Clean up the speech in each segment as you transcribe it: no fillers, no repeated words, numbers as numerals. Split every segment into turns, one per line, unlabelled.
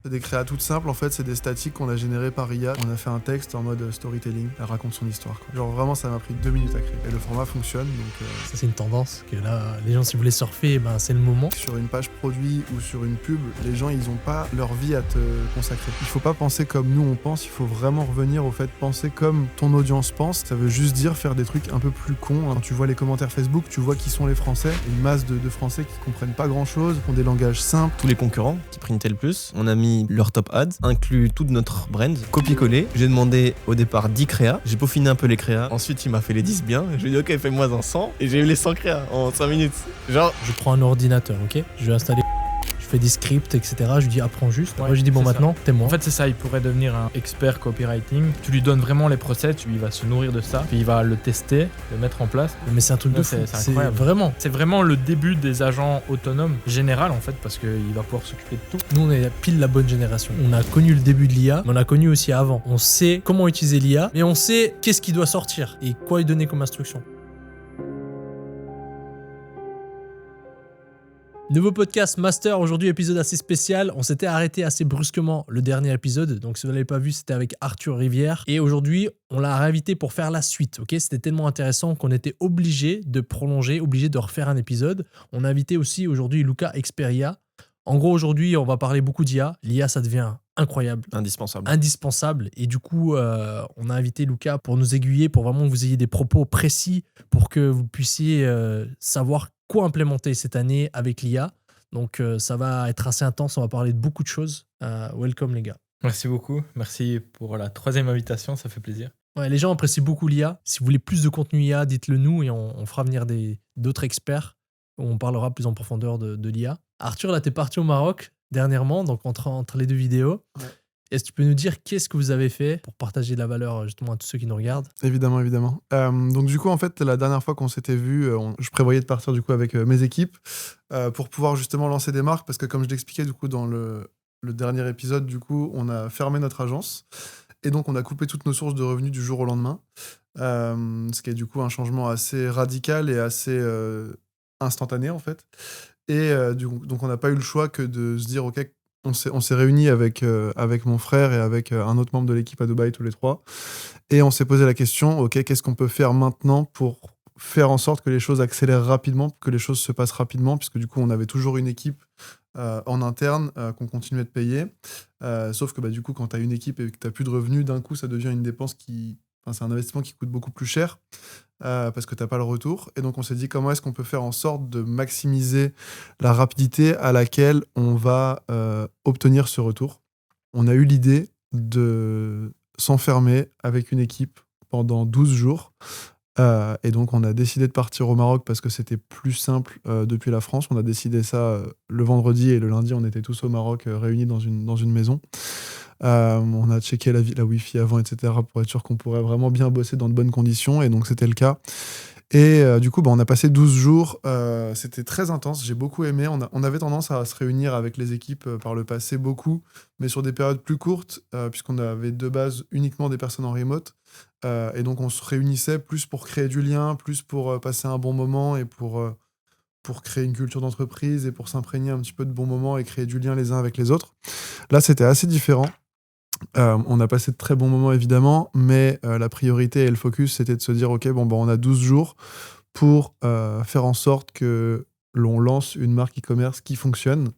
C'est des créas toutes simples, en fait, c'est des statiques qu'on a générées par IA. On a fait un texte en mode storytelling, elle raconte son histoire, quoi. Genre vraiment, ça m'a pris 2 minutes à créer. Et le format fonctionne, donc...
Ça, c'est une tendance, que là, les gens, si vous voulez surfer, c'est le moment.
Sur une page produit ou sur une pub, les gens, ils ont pas leur vie à te consacrer. Il faut pas penser comme nous, on pense, il faut vraiment revenir au fait de penser comme ton audience pense. Ça veut juste dire faire des trucs un peu plus cons. Quand tu vois les commentaires Facebook, tu vois qui sont les Français. Une masse de Français qui comprennent pas grand-chose, qui ont des langages simples.
Tous les concurrents qui printaient le plus, on a mis leur top ads, inclut toute notre brand, copier-coller. J'ai demandé au départ 10 créas, j'ai peaufiné un peu les créas, ensuite il m'a fait les 10 bien, je lui ai dit ok fais-moi un 100, et j'ai eu les 100 créas en 5 minutes. Genre,
je prends un ordinateur, ok, je vais installer, je fais des scripts, etc. Je lui dis apprends juste.
Ouais,
moi je dis bon maintenant, t'es moi.
En fait c'est ça, il pourrait devenir un expert copywriting. Tu lui donnes vraiment les process, il va se nourrir de ça, puis il va le tester, le mettre en place.
Mais c'est un truc de fou,
c'est incroyable.
Vraiment.
C'est vraiment le début des agents autonomes général en fait, parce qu'il va pouvoir s'occuper de tout.
Nous on est pile la bonne génération. On a connu le début de l'IA, mais on a connu aussi avant. On sait comment utiliser l'IA, mais on sait qu'est-ce qui doit sortir et quoi lui donner comme instruction. Nouveau podcast Master, aujourd'hui épisode assez spécial. On s'était arrêté assez brusquement le dernier épisode, donc si vous ne l'avez pas vu, c'était avec Arthur Rivière. Et aujourd'hui, on l'a réinvité pour faire la suite. Ok, c'était tellement intéressant qu'on était obligé de prolonger, obligé de refaire un épisode. On a invité aussi aujourd'hui Luca Experia. En gros, aujourd'hui, on va parler beaucoup d'IA. L'IA, ça devient incroyable. Indispensable. Et du coup, on a invité Luca pour nous aiguiller, pour vraiment que vous ayez des propos précis, pour que vous puissiez savoir quoi implémenter cette année avec l'IA. Donc, ça va être assez intense. On va parler de beaucoup de choses. Welcome, les gars.
Merci beaucoup. Merci pour la 3e invitation. Ça fait plaisir.
Ouais, les gens apprécient beaucoup l'IA. Si vous voulez plus de contenu IA, dites-le nous et on fera venir d'autres experts où on parlera plus en profondeur de l'IA. Arthur, là, t'es parti au Maroc dernièrement, donc entre les deux vidéos. Ouais. Est-ce que tu peux nous dire qu'est-ce que vous avez fait pour partager de la valeur justement à tous ceux qui nous regardent ?
Évidemment. Donc du coup, en fait, la dernière fois qu'on s'était vu, je prévoyais de partir du coup avec mes équipes pour pouvoir justement lancer des marques, parce que comme je l'expliquais du coup dans le dernier épisode, du coup, on a fermé notre agence et donc on a coupé toutes nos sources de revenus du jour au lendemain, ce qui est du coup un changement assez radical et assez instantané en fait. Et donc on n'a pas eu le choix que de se dire ok, on s'est réunis avec mon frère et avec un autre membre de l'équipe à Dubaï, tous les trois, et on s'est posé la question, ok, qu'est-ce qu'on peut faire maintenant pour faire en sorte que les choses accélèrent rapidement, que les choses se passent rapidement, puisque du coup on avait toujours une équipe en interne qu'on continuait de payer, sauf que du coup quand tu as une équipe et que tu n'as plus de revenus, d'un coup ça devient une dépense c'est un investissement qui coûte beaucoup plus cher parce que tu n'as pas le retour. Et donc on s'est dit comment est-ce qu'on peut faire en sorte de maximiser la rapidité à laquelle on va obtenir ce retour. On a eu l'idée de s'enfermer avec une équipe pendant 12 jours. Et donc on a décidé de partir au Maroc parce que c'était plus simple depuis la France. On a décidé ça le vendredi, et le lundi on était tous au Maroc réunis dans une maison. On a checké la Wi-Fi avant, etc., pour être sûr qu'on pourrait vraiment bien bosser dans de bonnes conditions, et donc c'était le cas. Et du coup, on a passé 12 jours, c'était très intense, j'ai beaucoup aimé. On avait tendance à se réunir avec les équipes par le passé beaucoup, mais sur des périodes plus courtes, puisqu'on avait de base uniquement des personnes en remote. Et donc on se réunissait plus pour créer du lien, plus pour passer un bon moment et pour créer une culture d'entreprise et pour s'imprégner un petit peu de bons moments et créer du lien les uns avec les autres. Là, c'était assez différent. On a passé de très bons moments évidemment, mais la priorité et le focus, c'était de se dire ok, on a 12 jours pour faire en sorte que l'on lance une marque e-commerce qui fonctionne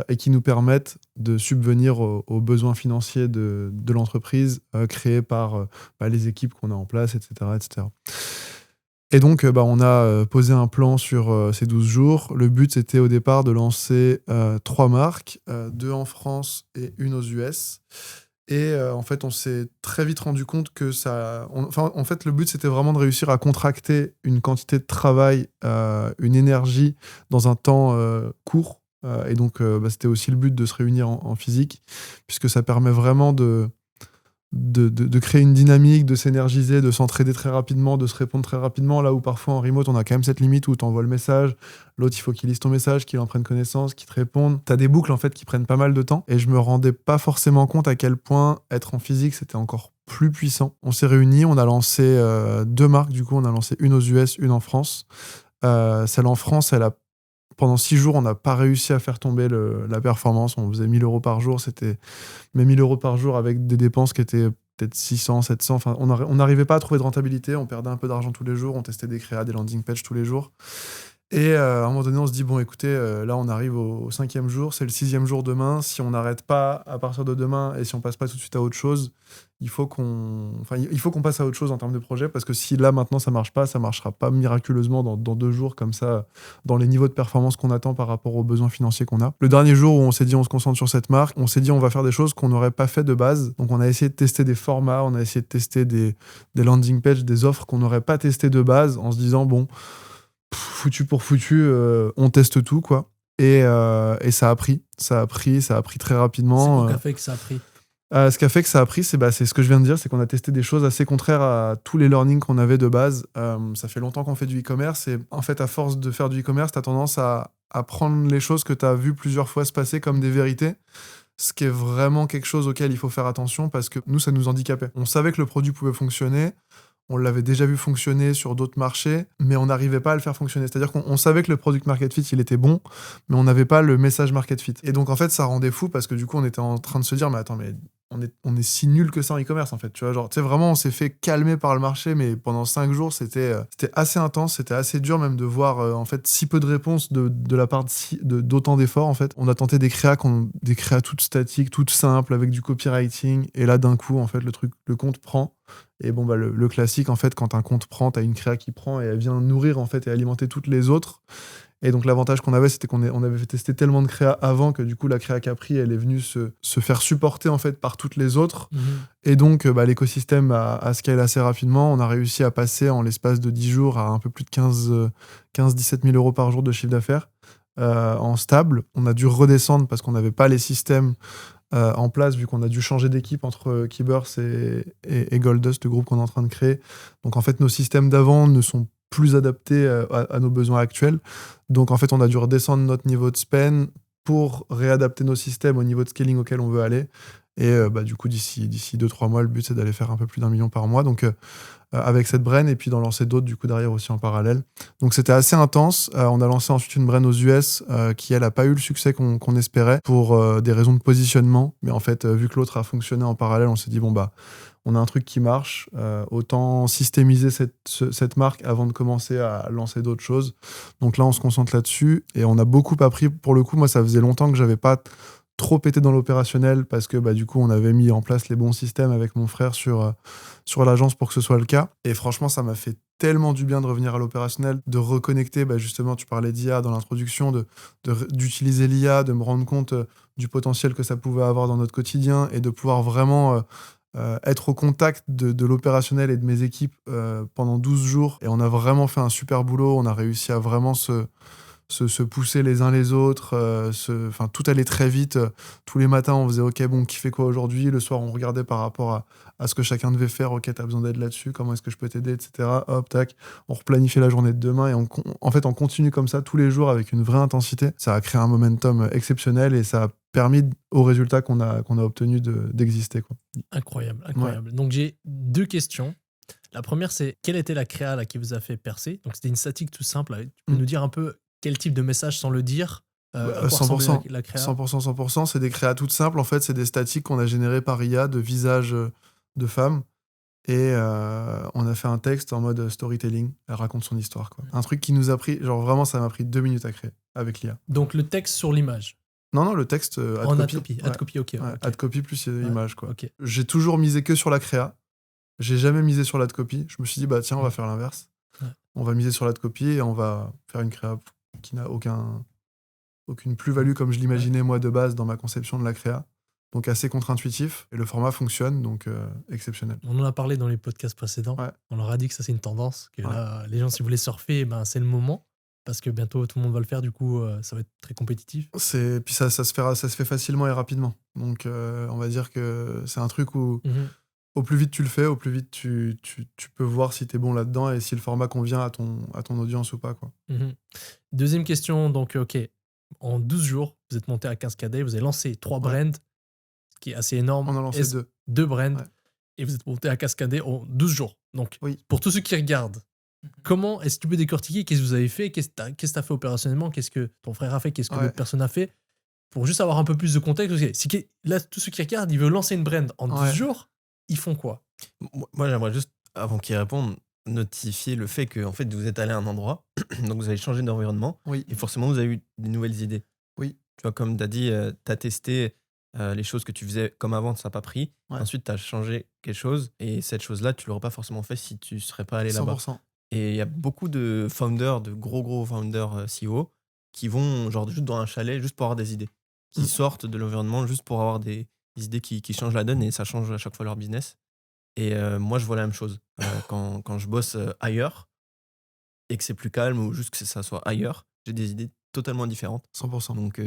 et qui nous permette de subvenir aux besoins financiers de l'entreprise créés par les équipes qu'on a en place, etc. Et donc, on a posé un plan sur ces 12 jours. Le but, c'était au départ de lancer 3 marques, 2 en France et une aux US. Et en fait, on s'est très vite rendu compte que en fait, le but, c'était vraiment de réussir à contracter une quantité de travail, une énergie dans un temps court. Et donc, c'était aussi le but de se réunir en physique, puisque ça permet vraiment de créer une dynamique, de s'énergiser, de s'entraider très rapidement, de se répondre très rapidement, là où parfois en remote on a quand même cette limite où tu envoies le message, l'autre il faut qu'il lise ton message, qu'il en prenne connaissance, qu'il te réponde. T'as des boucles en fait qui prennent pas mal de temps, et je me rendais pas forcément compte à quel point être en physique c'était encore plus puissant. On s'est réunis, on a lancé 2 marques, du coup on a lancé une aux US, une en France. Celle en France, elle a pendant 6 jours, on n'a pas réussi à faire tomber la performance. On faisait 1 000 € par jour. C'était mais 1 000 € par jour avec des dépenses qui étaient peut-être 600, 700. Enfin, on n'arrivait pas à trouver de rentabilité. On perdait un peu d'argent tous les jours. On testait des créas, des landing pages tous les jours. Et à un moment donné, on se dit, bon, écoutez, là, on arrive au 5e jour, c'est le 6e jour demain. Si on n'arrête pas à partir de demain et si on passe pas tout de suite à autre chose, il faut qu'on passe à autre chose en termes de projet, parce que si là, maintenant, ça marchera pas miraculeusement dans 2 jours, comme ça, dans les niveaux de performance qu'on attend par rapport aux besoins financiers qu'on a. Le dernier jour où on s'est dit, on se concentre sur cette marque, on s'est dit, on va faire des choses qu'on n'aurait pas fait de base. Donc, on a essayé de tester des formats, on a essayé de tester des landing pages, des offres qu'on n'aurait pas testées de base, en se disant, bon, foutu pour foutu, on teste tout, quoi. Et ça a pris très rapidement.
C'est quoi qui a fait que ça a pris?
Ce qui a fait que ça a pris, c'est ce que je viens de dire, c'est qu'on a testé des choses assez contraires à tous les learnings qu'on avait de base. Ça fait longtemps qu'on fait du e-commerce, et en fait, à force de faire du e-commerce, t'as tendance à prendre les choses que t'as vues plusieurs fois se passer comme des vérités. Ce qui est vraiment quelque chose auquel il faut faire attention, parce que nous, ça nous handicapait. On savait que le produit pouvait fonctionner. On l'avait déjà vu fonctionner sur d'autres marchés, mais on n'arrivait pas à le faire fonctionner. C'est-à-dire qu'on savait que le product market fit, il était bon, mais on n'avait pas le message market fit. Et donc, en fait, ça rendait fou, parce que du coup, on était en train de se dire, mais attends, mais on est si nul que ça en e-commerce, en fait. Tu vois, genre, tu sais, vraiment, on s'est fait calmer par le marché, mais pendant 5 jours, c'était assez intense, c'était assez dur même de voir, en fait, si peu de réponses de la part d'autant d'efforts, en fait. On a tenté des créas toutes statiques, toutes simples, avec du copywriting, et là, d'un coup, en fait, le compte prend. Et bon, bah, le classique, en fait, quand un compte prend, t'as une créa qui prend et elle vient nourrir, en fait, et alimenter toutes les autres. Et donc, l'avantage qu'on avait, c'était qu'on avait fait tester tellement de créa avant que du coup, la créa qui a pris, elle est venue se faire supporter, en fait, par toutes les autres. Et donc, bah, l'écosystème a scale assez rapidement. On a réussi à passer en l'espace de 10 jours à un peu plus de 15-17 000 € par jour de chiffre d'affaires en stable. On a dû redescendre parce qu'on n'avait pas les systèmes en place, vu qu'on a dû changer d'équipe entre Keyburs et Goldust, le groupe qu'on est en train de créer. Donc en fait, nos systèmes d'avant ne sont plus adaptés à nos besoins actuels. Donc en fait, on a dû redescendre notre niveau de spend pour réadapter nos systèmes au niveau de scaling auquel on veut aller. Et bah, du coup, d'ici 2-3 mois, le but, c'est d'aller faire un peu plus d'1 million par mois. Donc avec cette brand, et puis d'en lancer d'autres du coup derrière aussi en parallèle. Donc c'était assez intense. On a lancé ensuite une brand aux US qui, elle, a pas eu le succès qu'on espérait pour des raisons de positionnement. Mais en fait, vu que l'autre a fonctionné en parallèle, on s'est dit, bon, bah, on a un truc qui marche, autant systémiser cette marque avant de commencer à lancer d'autres choses. Donc là, on se concentre là-dessus, et on a beaucoup appris. Pour le coup, moi, ça faisait longtemps que j'avais pas trop été dans l'opérationnel, parce que bah, du coup, on avait mis en place les bons systèmes avec mon frère sur l'agence pour que ce soit le cas. Et franchement, ça m'a fait tellement du bien de revenir à l'opérationnel, de reconnecter, bah, justement, tu parlais d'IA dans l'introduction, d'utiliser l'IA, de me rendre compte du potentiel que ça pouvait avoir dans notre quotidien, et de pouvoir vraiment être au contact de l'opérationnel et de mes équipes pendant 12 jours. Et on a vraiment fait un super boulot. On a réussi à vraiment se pousser les uns les autres, tout allait très vite. Tous les matins, on faisait OK, bon, qui fait quoi aujourd'hui? Le soir, on regardait par rapport à ce que chacun devait faire. OK, t'as besoin d'aide là-dessus, comment est-ce que je peux t'aider, etc. Hop, tac, on replanifiait la journée de demain, et en fait, on continue comme ça tous les jours avec une vraie intensité. Ça a créé un momentum exceptionnel, et ça a permis aux résultats qu'on a obtenus d'exister, quoi.
Incroyable. Ouais. Donc j'ai 2 questions. La première, c'est quelle était la créa là, qui vous a fait percer? Donc c'était une statique tout simple. Tu peux nous dire un peu quel type de message sans le dire?
100%,
la créa
100%, c'est des créas toutes simples. En fait, c'est des statiques qu'on a générées par IA de visages de femmes. Et on a fait un texte en mode storytelling. Elle raconte son histoire, quoi. Un truc qui nous a pris, genre vraiment, ça m'a pris 2 minutes à créer avec l'IA.
Donc le texte sur l'image?
Non, le texte
en ad copy. Ad copy, ok.
Ad copy plus image, quoi.
Okay.
J'ai toujours misé que sur la créa. J'ai jamais misé sur l'ad copy. Je me suis dit, bah tiens, on va faire l'inverse. Ouais. On va miser sur l'ad copy, et on va faire une créa qui n'a aucune plus-value comme je l'imaginais moi de base dans ma conception de la créa. Donc assez contre-intuitif, et le format fonctionne, donc exceptionnel.
On en a parlé dans les podcasts précédents. Ouais. On leur a dit que ça, c'est une tendance, que là, les gens, si vous voulez surfer, ben, c'est le moment, parce que bientôt tout le monde va le faire, du coup ça va être très compétitif.
Puis ça se fait facilement et rapidement. Donc on va dire que c'est un truc où au plus vite tu le fais, au plus vite tu peux voir si t'es bon là-dedans et si le format convient à ton audience ou pas, quoi.
Deuxième question, donc ok, en 12 jours, vous êtes monté à 15K, vous avez lancé 3 brands, ce qui est assez énorme.
On a lancé
2 brands, et vous êtes monté à 15K en 12 jours. Donc pour tous ceux qui regardent, Comment est-ce que tu peux décortiquer qu'est-ce que vous avez fait, qu'est-ce que tu as fait opérationnellement, qu'est-ce que ton frère a fait, qu'est-ce que
Ouais.
l'autre personne a fait, pour juste avoir un peu plus de contexte. Ok, là, tous ceux qui regardent, ils veulent lancer une brand en 12
Ouais.
jours, ils font quoi?
Moi, j'aimerais juste, avant qu'il réponde, notifier le fait que en fait, vous êtes allé à un endroit, donc vous avez changé d'environnement,
Oui.
et forcément, vous avez eu des nouvelles idées.
Oui.
Tu vois, comme tu as dit, tu as testé les choses que tu faisais comme avant, ça n'a pas pris.
Ouais.
Ensuite, tu as changé quelque chose, et cette chose-là, tu l'aurais pas forcément fait si tu serais pas allé là-bas.
100%.
Et il y a beaucoup de founders, de gros founders CEO, qui vont genre juste dans un chalet juste pour avoir des idées, qui
Mm.
sortent de l'environnement juste pour avoir des idées qui changent la donne, et ça change à chaque fois leur business. Et moi, je vois la même chose. Quand je bosse ailleurs et que c'est plus calme ou juste que ça soit ailleurs, j'ai des idées totalement différentes.
100%.
Donc,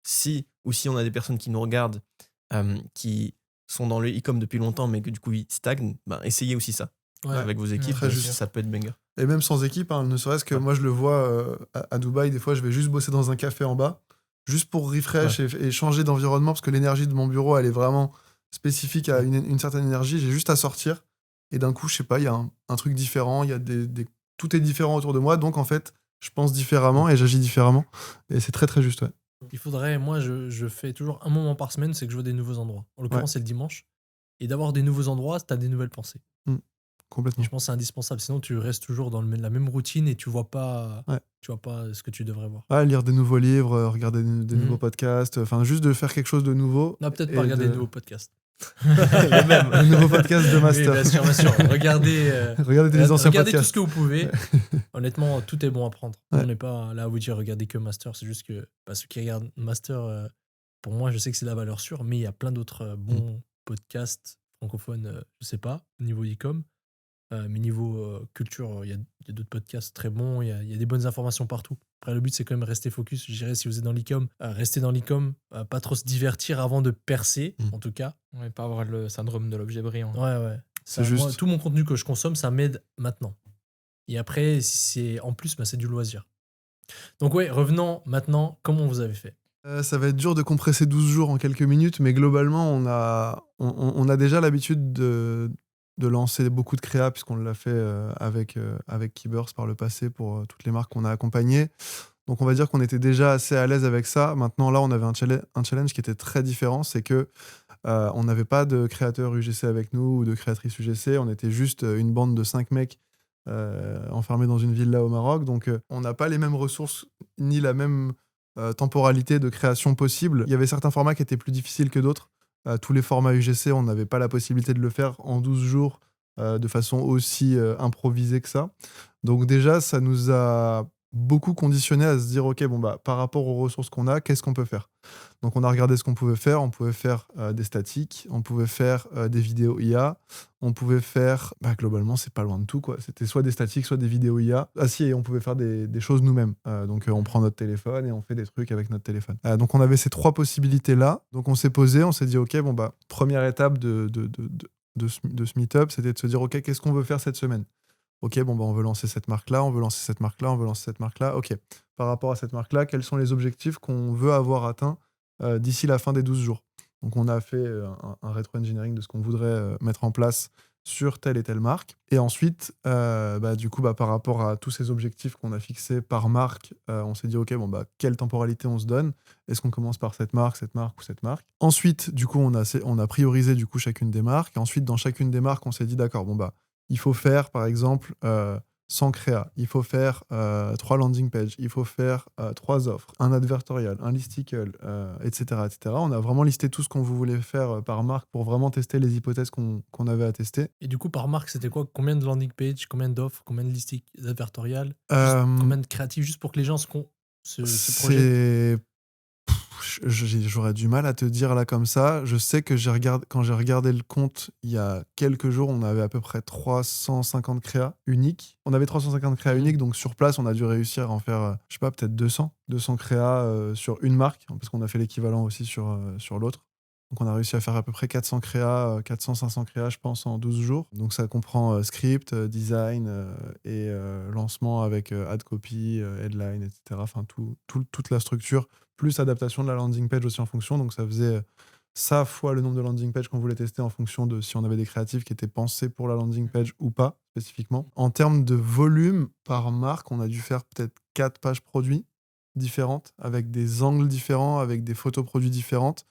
si on a des personnes qui nous regardent, qui sont dans le e-com depuis longtemps, mais que du coup, ils stagnent, ben, essayez aussi ça.
Ouais.
Avec vos équipes,
très juste.
ça peut être banger.
Et même sans équipe, hein, ne serait-ce que
Ouais.
moi, je le vois à Dubaï, des fois, je vais juste bosser dans un café en bas, juste pour refresh et changer d'environnement, parce que l'énergie de mon bureau, elle est vraiment spécifique à une certaine énergie. J'ai juste à sortir, et d'un coup, je sais pas, il y a un truc différent, il y a tout est différent autour de moi, donc en fait, je pense différemment et j'agis différemment. Et c'est très, très juste, ouais.
Il faudrait, moi, je fais toujours un moment par semaine, c'est que je vois des nouveaux endroits. En l'occurrence, c'est le dimanche. Et d'avoir des nouveaux endroits, tu as des nouvelles pensées. Et
Complètement.
je pense que c'est indispensable. Sinon, tu restes toujours dans la même routine et tu vois pas ce que tu devrais voir.
Ouais, lire des nouveaux livres, regarder des nouveaux podcasts, enfin, juste de faire quelque chose de nouveau.
Non, peut-être
Et
pas regarder de nouveaux podcasts.
Le même.
Le nouveau podcast de Master.
Oui, bien sûr. Regardez
Regardez anciens
regardez tout
podcasts.
ce que vous pouvez. Honnêtement, tout est bon à prendre.
Ouais.
On n'est pas là à vous dire regardez que Master. C'est juste que ceux qui regardent Master, pour moi, je sais que c'est la valeur sûre, mais il y a plein d'autres bons podcasts francophones, je sais pas, niveau e-com. Mais niveau culture, il y a d'autres podcasts très bons, il y a des bonnes informations partout. Après, le but, c'est quand même rester focus. Je dirais, si vous êtes dans l'e-com, restez dans l'e-com, pas trop se divertir avant de percer, en tout cas.
Ouais, pas avoir le syndrome de l'objet brillant.
Ouais.
C'est
Moi,
juste.
tout mon contenu que je consomme, ça m'aide maintenant. Et après, si c'est en plus, c'est du loisir. Donc ouais, revenons maintenant, comment vous avez fait?
Ça va être dur de compresser 12 jours en quelques minutes, mais globalement, on a déjà l'habitude de lancer beaucoup de créa, puisqu'on l'a fait avec Keybers par le passé pour toutes les marques qu'on a accompagnées. Donc on va dire qu'on était déjà assez à l'aise avec ça. Maintenant, là, on avait un challenge qui était très différent, c'est que on n'avait pas de créateurs UGC avec nous ou de créatrices UGC, on était juste une bande de 5 mecs enfermés dans une villa au Maroc. Donc on n'a pas les mêmes ressources ni la même temporalité de création possible. Il y avait certains formats qui étaient plus difficiles que d'autres. Tous les formats UGC, on n'avait pas la possibilité de le faire en 12 jours de façon aussi improvisée que ça. Donc déjà, ça nous a beaucoup conditionné à se dire, ok, bon, bah, par rapport aux ressources qu'on a, qu'est-ce qu'on peut faire? Donc on a regardé ce qu'on pouvait faire. On pouvait faire des statiques, on pouvait faire des vidéos IA, on pouvait faire, globalement, c'est pas loin de tout, quoi. C'était soit des statiques, soit des vidéos IA. Ah si, et on pouvait faire des choses nous-mêmes. Donc on prend notre téléphone et on fait des trucs avec notre téléphone. Donc on avait ces trois possibilités-là. Donc on s'est posé, on s'est dit, ok, bon, bah, première étape de ce meet-up, c'était de se dire, ok, qu'est-ce qu'on veut faire cette semaine? Ok, bon, bah, on veut lancer cette marque-là, on veut lancer cette marque-là, on veut lancer cette marque-là. Ok, par rapport à cette marque-là, quels sont les objectifs qu'on veut avoir atteints d'ici la fin des 12 jours? Donc, on a fait un rétro-engineering de ce qu'on voudrait mettre en place sur telle et telle marque. Et ensuite, du coup, par rapport à tous ces objectifs qu'on a fixés par marque, on s'est dit, ok, bon, quelle temporalité on se donne? Est-ce qu'on commence par cette marque ou cette marque? Ensuite, du coup, on a priorisé du coup chacune des marques. Et ensuite, dans chacune des marques, on s'est dit, d'accord, bon, il faut faire, par exemple, 100 créa, il faut faire 3 landing pages, il faut faire 3 offres, un advertorial, un listicle, etc., etc. On a vraiment listé tout ce qu'on voulait faire par marque pour vraiment tester les hypothèses qu'on avait à tester.
Et du coup, par marque, c'était quoi? Combien de landing pages, combien d'offres, combien de listings advertorial, combien de créatifs, juste pour que les gens se projettent?
J'aurais du mal à te dire là comme ça. Je sais que quand j'ai regardé le compte il y a quelques jours, on avait à peu près 350 créas uniques. On avait 350 créas uniques, donc sur place, on a dû réussir à en faire, je sais pas, peut-être 200 créas sur une marque, parce qu'on a fait l'équivalent aussi sur l'autre. Donc on a réussi à faire à peu près 400 créas, 400-500 créas, je pense, en 12 jours. Donc ça comprend script, design et lancement avec ad copy, headline, etc. Enfin, toute la structure, plus adaptation de la landing page aussi en fonction. Donc ça faisait ça fois le nombre de landing pages qu'on voulait tester en fonction de si on avait des créatifs qui étaient pensés pour la landing page ou pas, spécifiquement. En termes de volume par marque, on a dû faire peut-être 4 pages produits différentes, avec des angles différents, avec des photos produits différentes.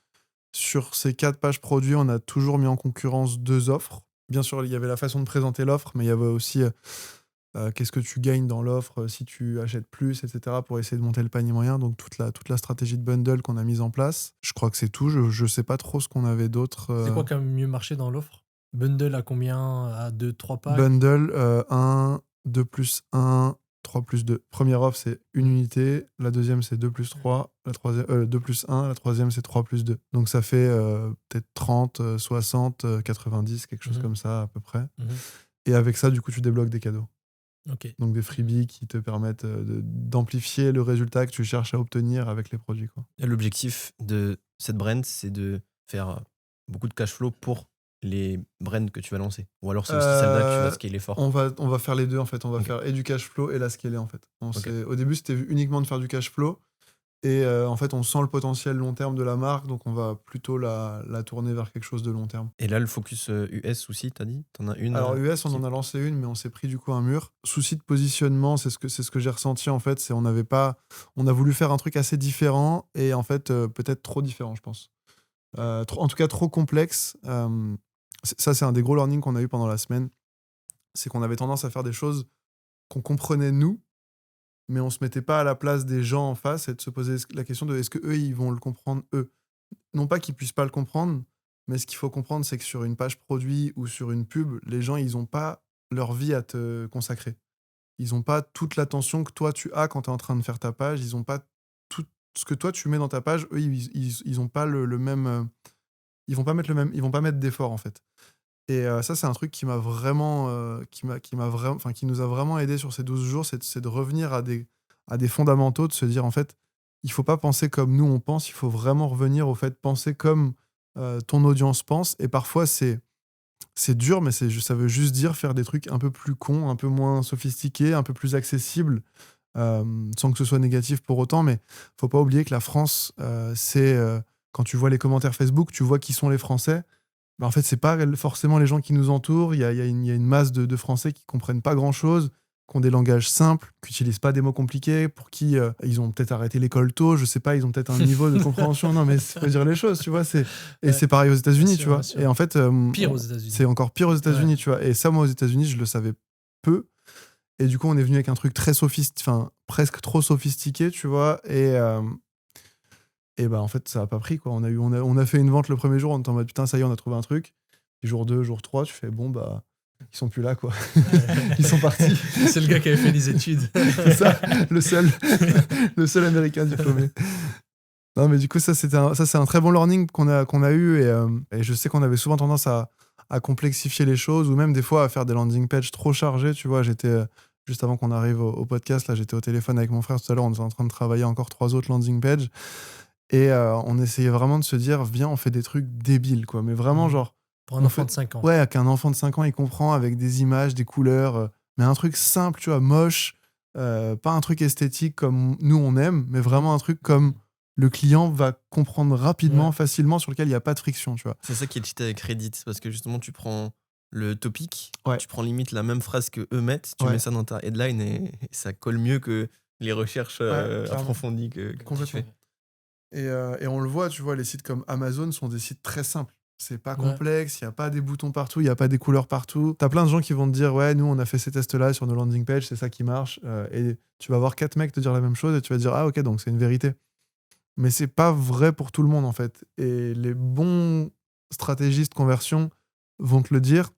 Sur ces 4 pages produits, on a toujours mis en concurrence 2 offres. Bien sûr, il y avait la façon de présenter l'offre, mais il y avait aussi qu'est-ce que tu gagnes dans l'offre si tu achètes plus, etc. pour essayer de monter le panier moyen. Donc toute la stratégie de bundle qu'on a mise en place. Je crois que c'est tout. Je sais pas trop ce qu'on avait d'autre.
C'est quoi qui a mieux marché dans l'offre? Bundle à combien? À 2, 3 packs?
Bundle 1, 2 plus 1, 3 plus 2. Première offre, c'est une unité. La deuxième, c'est 2 plus 3. La troisième, 2 plus 1. La troisième, c'est 3 plus 2. Donc ça fait peut-être 30, 60, 90, quelque chose comme ça à peu près. Et avec ça, du coup, tu débloques des cadeaux.
Ok.
Donc des freebies qui te permettent d'amplifier le résultat que tu cherches à obtenir avec les produits, quoi.
Et l'objectif de cette brand, c'est de faire beaucoup de cash flow pour les brands que tu vas lancer. Ou alors c'est aussi celle-là que tu vas scaler fort.
On va faire les deux en fait. On va faire et du cash flow et la scaler en fait. Au début, c'était uniquement de faire du cash flow. Et en fait, on sent le potentiel long terme de la marque, donc on va plutôt la tourner vers quelque chose de long terme.
Et là, le focus US aussi, t'as dit? T'en as une?
Alors US, on en a lancé une, mais on s'est pris du coup un mur. Souci de positionnement, c'est ce que j'ai ressenti en fait. On a voulu faire un truc assez différent et en fait peut-être trop différent, je pense. En tout cas, trop complexe. Ça, c'est un des gros learnings qu'on a eu pendant la semaine. C'est qu'on avait tendance à faire des choses qu'on comprenait nous, mais on se mettait pas à la place des gens en face et de se poser la question de est-ce que eux ils vont le comprendre eux. Non pas qu'ils puissent pas le comprendre, mais ce qu'il faut comprendre c'est que sur une page produit ou sur une pub, les gens ils ont pas leur vie à te consacrer. Ils ont pas toute l'attention que toi tu as quand tu es en train de faire ta page, ils ont pas tout ce que toi tu mets dans ta page, eux ils ont pas le même ils vont pas mettre d'effort en fait. Et ça, c'est un truc qui m'a vraiment, qui nous a vraiment aidé sur ces 12 jours, c'est de revenir à des fondamentaux, de se dire en fait, il faut pas penser comme nous on pense, il faut vraiment revenir au fait de penser comme ton audience pense. Et parfois, c'est dur, mais ça veut juste dire faire des trucs un peu plus cons, un peu moins sophistiqués, un peu plus accessibles, sans que ce soit négatif pour autant. Mais faut pas oublier que la France, quand tu vois les commentaires Facebook, tu vois qui sont les Français. Bah en fait, c'est pas forcément les gens qui nous entourent. Il y a une masse de Français qui comprennent pas grand-chose, qui ont des langages simples, qui n'utilisent pas des mots compliqués, pour qui ils ont peut-être arrêté l'école tôt, je sais pas, ils ont peut-être un niveau de compréhension. Non, mais il faut dire les choses, tu vois. C'est pareil aux États-Unis, tu vois. Et en fait,
Pire aux États-Unis.
c'est encore pire aux États-Unis, tu vois. Et ça, moi, aux États-Unis, je le savais peu. Et du coup, on est venu avec un truc très presque trop sophistiqué, tu vois. Et bah en fait ça a pas pris quoi. On a fait une vente le premier jour, on était en mode putain ça y est on a trouvé un truc. Puis jour 2, jour 3, tu fais bon bah ils sont plus là quoi. Ils sont partis.
C'est le gars qui avait fait des études.
C'est ça, le seul américain diplômé. Non mais du coup ça c'est un très bon learning qu'on a eu et je sais qu'on avait souvent tendance à complexifier les choses ou même des fois à faire des landing pages trop chargées, tu vois, j'étais juste avant qu'on arrive au podcast là, j'étais au téléphone avec mon frère tout à l'heure, on était en train de travailler encore 3 autres landing pages. Et on essayait vraiment de se dire, viens, on fait des trucs débiles, quoi. Mais vraiment, genre.
Pour un enfant de 5 ans.
Ouais, qu'un enfant de 5 ans, il comprend avec des images, des couleurs. Mais un truc simple, tu vois, moche. Pas un truc esthétique comme nous, on aime, mais vraiment un truc comme le client va comprendre rapidement, facilement, sur lequel il n'y a pas de friction, tu vois.
C'est ça qui est cheaté avec Reddit, parce que justement, tu prends le topic,
Ouais.
tu prends limite la même phrase que eux mettent, tu mets ça dans ta headline et ça colle mieux que les recherches approfondies que tu
Complètement.
fais.
Et on le voit, tu vois, les sites comme Amazon sont des sites très simples. C'est pas complexe, il n'y a pas des boutons partout, il n'y a pas des couleurs partout. T'as plein de gens qui vont te dire, ouais, nous, on a fait ces tests-là sur nos landing pages, c'est ça qui marche. Et tu vas voir 4 mecs te dire la même chose et tu vas te dire, ah, ok, donc c'est une vérité. Mais c'est pas vrai pour tout le monde, en fait. Et les bons stratégistes conversion vont te le dire.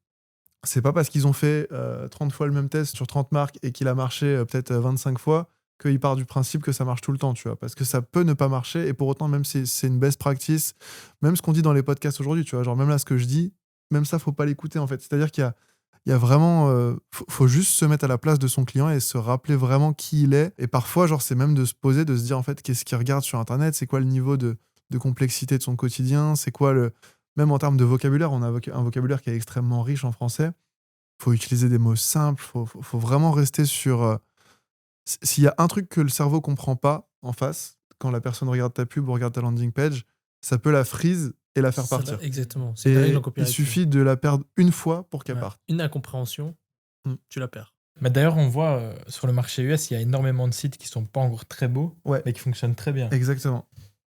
C'est pas parce qu'ils ont fait 30 fois le même test sur 30 marques et qu'il a marché peut-être 25 fois qu'il part du principe que ça marche tout le temps, tu vois, parce que ça peut ne pas marcher, et pour autant, même si c'est une best practice, même ce qu'on dit dans les podcasts aujourd'hui, tu vois, genre même là, ce que je dis, même ça, faut pas l'écouter, en fait. C'est-à-dire qu'il y a vraiment... faut juste se mettre à la place de son client et se rappeler vraiment qui il est, et parfois, genre, c'est même de se poser, de se dire, en fait, qu'est-ce qu'il regarde sur Internet, c'est quoi le niveau de complexité de son quotidien, c'est quoi le... Même en termes de vocabulaire, on a un vocabulaire qui est extrêmement riche en français, faut utiliser des mots simples, faut vraiment rester sur... S'il y a un truc que le cerveau comprend pas en face, quand la personne regarde ta pub ou regarde ta landing page, ça peut la freeze et la faire partir.
Exactement. C'est une
Et
règle en
il
copywriting.
suffit de la perdre une fois pour qu'elle
Ouais.
parte.
Une incompréhension,
Mm.
tu la perds.
Mais d'ailleurs, on voit sur le marché US, il y a énormément de sites qui sont pas encore très beaux,
Ouais.
mais qui fonctionnent très bien.
Exactement.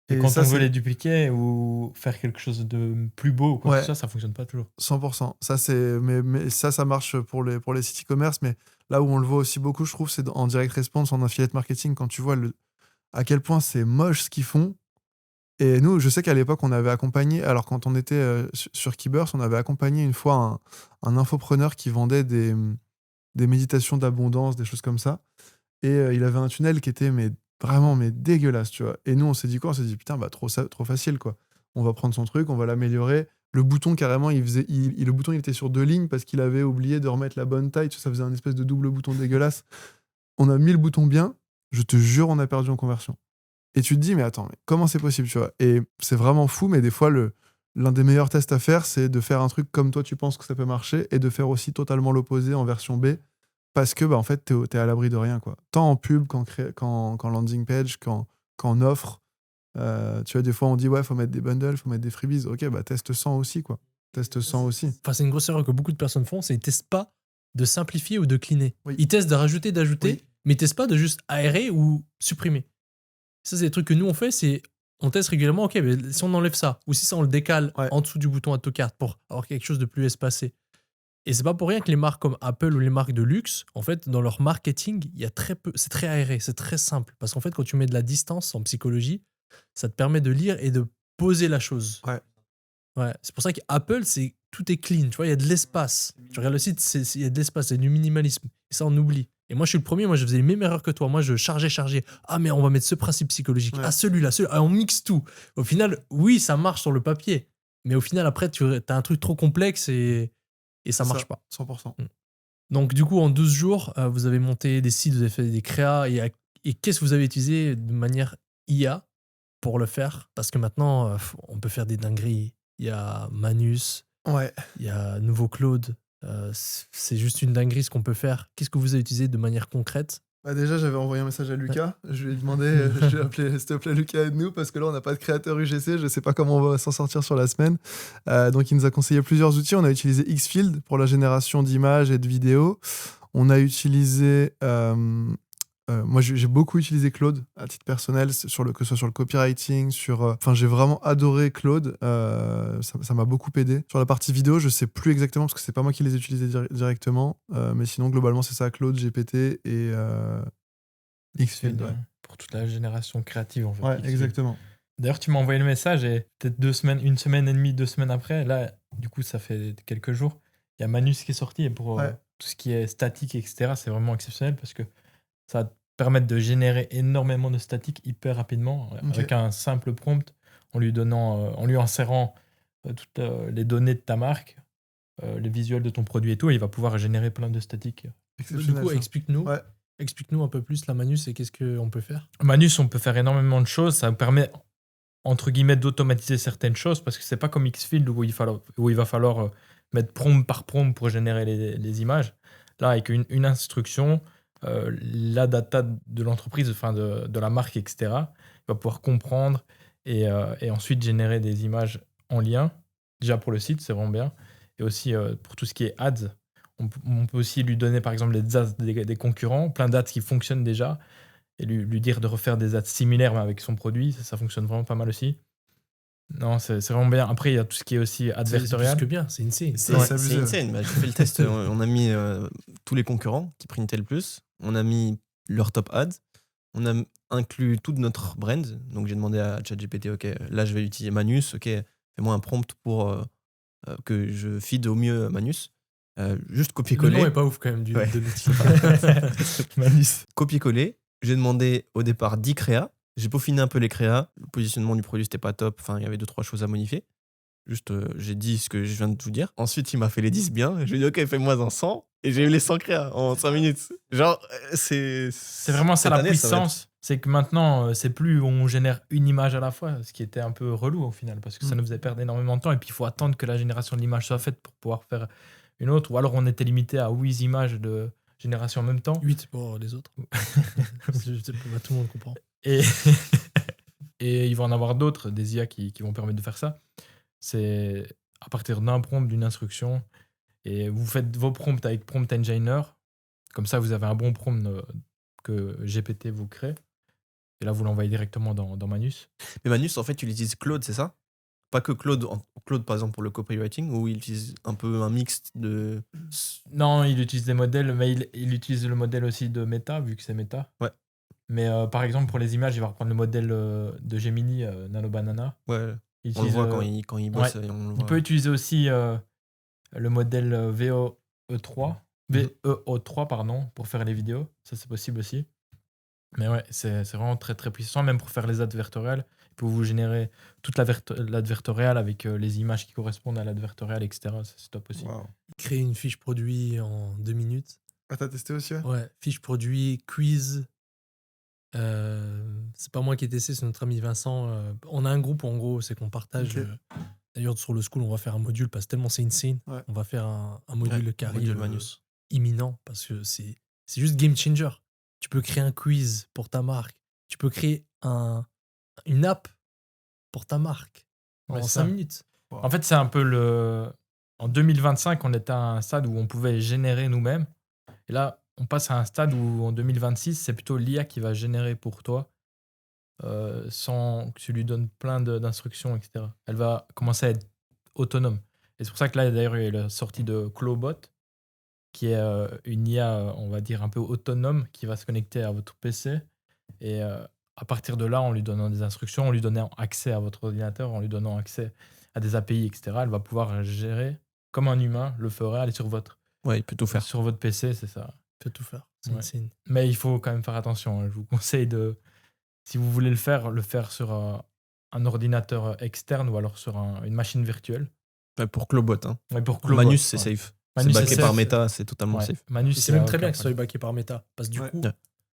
Et quand
ça,
on veut
c'est
les dupliquer ou faire quelque chose de plus beau ou quoi que
Ouais.
ce soit, ça fonctionne pas toujours.
100%. Ça, mais ça marche pour les sites e-commerce. Mais là où on le voit aussi beaucoup, je trouve, c'est en direct response, en affiliate marketing, quand tu vois à quel point c'est moche ce qu'ils font. Et nous, je sais qu'à l'époque, on avait accompagné, alors quand on était sur Keyburst, on avait accompagné une fois un infopreneur qui vendait des méditations d'abondance, des choses comme ça. Et il avait un tunnel qui était vraiment dégueulasse, tu vois. Et nous, on s'est dit quoi? On s'est dit, putain, trop facile, quoi. On va prendre son truc, on va l'améliorer. Le bouton, carrément, le bouton, il était sur 2 lignes parce qu'il avait oublié de remettre la bonne taille. Tu sais, ça faisait un espèce de double bouton dégueulasse. On a mis le bouton bien. Je te jure, on a perdu en conversion. Et tu te dis, mais attends, mais comment c'est possible, tu vois? Et c'est vraiment fou, mais des fois, l'un des meilleurs tests à faire, c'est de faire un truc comme toi, tu penses que ça peut marcher, et de faire aussi totalement l'opposé en version B, parce que, en fait, t'es à l'abri de rien, quoi. Tant en pub qu'en landing page, qu'en offre. Tu vois, des fois, on dit, ouais, faut mettre des bundles, faut mettre des freebies. Ok, teste 100 aussi, quoi. Teste 100 aussi.
Enfin, c'est une grosse erreur que beaucoup de personnes font, c'est qu'ils testent pas de simplifier ou de cleaner.
Oui.
Ils testent de rajouter, d'ajouter,
Oui.
mais ils testent pas de juste aérer ou supprimer. Ça, c'est des trucs que nous, on fait, c'est on teste régulièrement, ok, mais si on enlève ça, ou si ça, on le décale
Ouais.
en dessous du bouton Add to Cart pour avoir quelque chose de plus espacé. Et c'est pas pour rien que les marques comme Apple ou les marques de luxe, en fait, dans leur marketing, il y a très peu, c'est très aéré, c'est très simple. Parce qu'en fait, quand tu mets de la distance en psychologie, ça te permet de lire et de poser la chose.
Ouais.
Ouais. C'est pour ça qu'Apple, tout est clean, tu vois, il y a de l'espace. Tu regardes le site, il y a de l'espace, c'est du minimalisme. Et ça, on oublie. Et moi, je suis le premier, moi, je faisais les mêmes erreurs que toi. Moi, je chargeais. Ah, mais on va mettre ce principe psychologique.
Ouais.
Ah, celui-là. Ah, on mixe tout. Au final, oui, ça marche sur le papier. Mais au final, après, tu as un truc trop complexe et ça marche pas.
100%.
Donc, du coup, en 12 jours, vous avez monté des sites, vous avez fait des créas. Et qu'est-ce que vous avez utilisé de manière IA pour le faire? Parce que maintenant, on peut faire des dingueries. Il y a Manus,
Ouais.
il y a Nouveau Claude. C'est juste une dinguerie ce qu'on peut faire. Qu'est-ce que vous avez utilisé de manière concrète?
Déjà, j'avais envoyé un message à Lucas. Je lui ai demandé, je lui ai appelé, s'il te plaît, Lucas, aide-nous, parce que là, on n'a pas de créateur UGC. Je sais pas comment on va s'en sortir sur la semaine. Donc, il nous a conseillé plusieurs outils. On a utilisé Xfield pour la génération d'images et de vidéos. On a utilisé... moi, j'ai beaucoup utilisé Claude à titre personnel, que ce soit sur le copywriting, j'ai vraiment adoré Claude. Ça m'a beaucoup aidé. Sur la partie vidéo, je sais plus exactement parce que c'est pas moi qui les ai utilisés directement. Mais sinon, globalement, c'est ça, Claude, GPT et Xfield. Ouais,
Pour toute la génération créative, en fait.
ouais,
Xfield.
exactement.
D'ailleurs, tu m'as envoyé le message et peut-être 2 semaines, 1 semaine et demie, 2 semaines après, là, du coup, ça fait quelques jours, il y a Manus qui est sorti et pour
Ouais.
tout ce qui est statique, etc., c'est vraiment exceptionnel parce que ça va te permettre de générer énormément de statique hyper rapidement avec un simple prompt en lui insérant toutes les données de ta marque, les visuels de ton produit et tout, et il va pouvoir générer plein de statique.
Du
Exceptionnel,
coup,
ça.
explique-nous.
Ouais.
Explique-nous un peu plus la Manus et qu'est-ce qu'on peut faire.
Manus, on peut faire énormément de choses. Ça permet, entre guillemets, d'automatiser certaines choses parce que c'est pas comme Xfield où il va falloir mettre prompt par prompt pour générer les images. Là, avec une instruction, la data de l'entreprise, enfin de la marque, etc., il va pouvoir comprendre et ensuite générer des images en lien. Déjà pour le site, c'est vraiment bien. Et aussi pour tout ce qui est ads, on peut aussi lui donner par exemple les ads des concurrents, plein d'ads qui fonctionnent déjà, et lui dire de refaire des ads similaires mais avec son produit. Ça fonctionne vraiment pas mal aussi. Non, c'est vraiment bien. Après, il y a tout ce qui est aussi
C'est
adversarial.
plus que bien, c'est insane.
C'est
Ouais, c'est abusé,
insane. J'ai fait le test. On a mis tous les concurrents qui printaient le plus. On a mis leur top ads. On a inclus toute notre brand. Donc j'ai demandé à ChatGPT, ok, là je vais utiliser Manus. Ok, fais-moi un prompt pour que je feed au mieux Manus. Juste
Le
copier-coller.
nom est pas ouf quand même
Ouais.
de l'outil.
Manus. Copier-coller. J'ai demandé au départ 10 créas. J'ai peaufiné un peu les créas. Le positionnement du produit, c'était pas top. Enfin, il y avait 2-3 choses à modifier. Juste, j'ai dit ce que je viens de vous dire. Ensuite, il m'a fait les 10 bien. Je lui ai dit, ok, fais-moi un 100. Et j'ai eu les 100 créas en 5 minutes. Genre, c'est
vraiment ça
cette
la
année, ça va être-
puissance. C'est que maintenant, c'est plus on génère une image à la fois, ce qui était un peu relou au final, parce que ça nous faisait perdre énormément de temps. Et puis, il faut attendre que la génération de l'image soit faite pour pouvoir faire une autre. Ou alors, on était limité à 8 images de génération en même temps.
8 pour les autres. Je sais pas, tout le monde comprend.
Et, et il va en avoir d'autres, des IA qui vont permettre de faire ça. C'est à partir d'un prompt, d'une instruction. Et vous faites vos prompts avec Prompt Engineer. Comme ça, vous avez un bon prompt que GPT vous crée. Et là, vous l'envoyez directement dans Manus.
Mais Manus, en fait, tu utilises Claude, c'est ça? Pas que Claude, Claude par exemple pour le copywriting, ou il utilise un peu un mix de.
Non, il utilise des modèles, mais il utilise le modèle aussi de Meta, vu que c'est Meta.
Ouais.
Mais par exemple, pour les images, il va reprendre le modèle de Gemini, Nano Banana.
Ouais,
Il
on le
utilise,
voit quand il bosse.
ouais.
On le
Il
voit.
peut utiliser aussi le modèle VO3, VEO3 pardon, pour faire les vidéos. Ça, c'est possible aussi. Mais ouais, c'est vraiment très très puissant, même pour faire les advertorials. Il peut vous générer toute l'advertorial avec les images qui correspondent à l'advertorial, etc. Ça, c'est top aussi.
Waouh.
Créer une fiche produit en 2 minutes.
Ah, t'as testé aussi, ouais?
Ouais, fiche produit, quiz. C'est pas moi qui ai testé, c'est notre ami Vincent. On a un groupe, en gros, c'est qu'on partage.
Ok.
D'ailleurs, sur le school, on va faire un module parce que tellement c'est insane.
Ouais.
On va faire un module
Ouais,
qui
module
arrive
Manus.
imminent parce que c'est juste game changer. Tu peux créer un quiz pour ta marque. Tu peux créer une app pour ta marque
Ouais,
en
c'est
5
ça.
minutes.
En fait, c'est un peu le. En 2025, on était à un stade où on pouvait générer nous-mêmes. Et là, on passe à un stade où en 2026, c'est plutôt l'IA qui va générer pour toi sans que tu lui donnes plein d'instructions, etc. Elle va commencer à être autonome. Et c'est pour ça que là, d'ailleurs, il y a la sortie de Clawbot, qui est une IA, on va dire, un peu autonome, qui va se connecter à votre PC. Et à partir de là, en lui donnant des instructions, en lui donnant accès à votre ordinateur, en lui donnant accès à des API, etc., elle va pouvoir gérer comme un humain le ferait, aller sur votre sur votre PC, c'est ça.
Tu peux tout faire. C'est
Ouais.
insane.
Mais il faut quand même faire attention. Je vous conseille de, si vous voulez le faire sur un ordinateur externe ou alors sur une machine virtuelle.
Ouais, pour Clawbot. Hein.
Ouais, pour Clawbot,
Manus, c'est
ouais.
safe.
Manus,
C'est backé
c'est
par
safe.
Meta, c'est totalement
Ouais.
safe.
Manus,
Et c'est même très bien
aucun
que ce soit
problème.
backé par Meta. Parce que du
Ouais.
coup,
Ouais.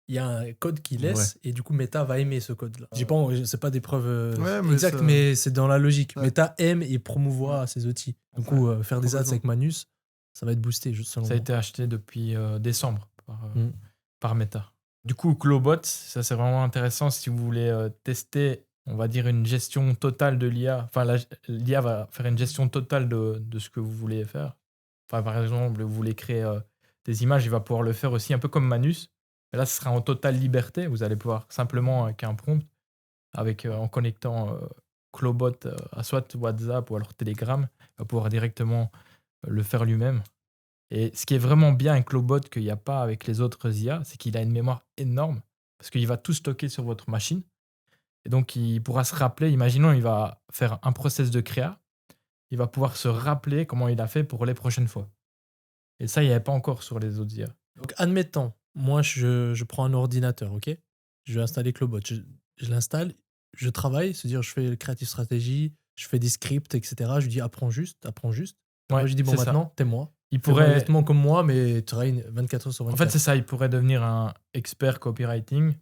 il y a un code qui laisse et du coup, Meta va aimer ce code-là. Je dis pas, c'est pas des preuves
Ouais, mais
exactes,
ça-
mais c'est dans la logique.
Ouais.
Meta aime et promouvoit ses outils. Du coup, faire des ads
Complètement.
avec Manus, ça va être boosté, juste selon
Ça a
moi.
été acheté depuis décembre
Mm.
par Meta. Du coup, Clawbot, ça c'est vraiment intéressant si vous voulez tester, on va dire, une gestion totale de l'IA. Enfin, l'IA va faire une gestion totale de ce que vous voulez faire. Enfin, par exemple, vous voulez créer des images, il va pouvoir le faire aussi un peu comme Manus. Mais là, ce sera en totale liberté. Vous allez pouvoir simplement, avec un prompt, en connectant Clawbot à soit WhatsApp ou alors Telegram, il va pouvoir directement le faire lui-même. Et ce qui est vraiment bien avec Clawbot qu'il n'y a pas avec les autres IA, c'est qu'il a une mémoire énorme parce qu'il va tout stocker sur votre machine. Et donc, il pourra se rappeler, imaginons, il va faire un process de créa, il va pouvoir se rappeler comment il a fait pour les prochaines fois. Et ça, il n'y avait pas encore sur les autres IA.
Donc, admettons, moi, je prends un ordinateur, ok? Je vais installer Clawbot. Je l'installe, je travaille, c'est-à-dire, je fais le creative strategy, je fais des scripts, etc. Je lui dis, apprends juste.
Ouais,
Moi, je dis, bon,
c'est ça.
maintenant, t'es moi.
Il
Fais-moi
pourrait,
exactement comme moi, mais tu travailles 24 heures sur 24.
en fait, c'est ça, il pourrait devenir un expert copywriting.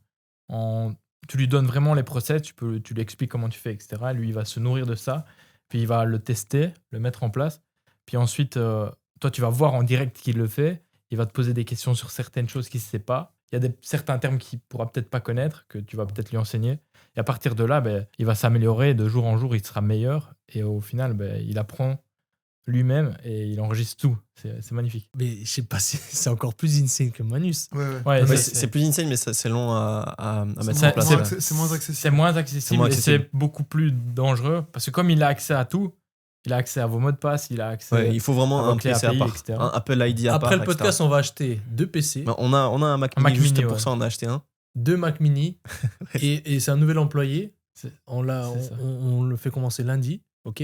Tu lui donnes vraiment les process, tu lui expliques comment tu fais, etc. Lui, il va se nourrir de ça, puis il va le tester, le mettre en place. Puis ensuite, toi, tu vas voir en direct qu'il le fait. Il va te poser des questions sur certaines choses qu'il ne sait pas. Il y a certains termes qu'il ne pourra peut-être pas connaître, que tu vas peut-être lui enseigner. Et à partir de là, il va s'améliorer. De jour en jour, il sera meilleur. Et au final, il apprend lui-même et il enregistre tout. C'est magnifique.
Mais je sais pas, c'est encore plus insane que Manus.
Ouais.
Ouais,
Ouais, c'est plus insane, mais c'est long à mettre
c'est-
en place.
c'est-
là.
C'est moins accessible.
C'est moins accessible,
C'est moins
et
accessible.
c'est beaucoup plus dangereux parce que comme il a accès à tout, il a accès à vos mots de passe, il a accès
Ouais, il faut vraiment
à
un
vos clés
PC à
API,
part,
etc.
un Apple ID à part.
Après le
etc.
podcast, on va acheter 2 PC,
Bah, on a un Mac
Un
Mini
Mac
juste
Mini,
pour
ouais.
ça, on a acheté un.
2 Mac Mini, et c'est un nouvel employé.
C'est-
On
c'est ça.
le fait commencer lundi, ok?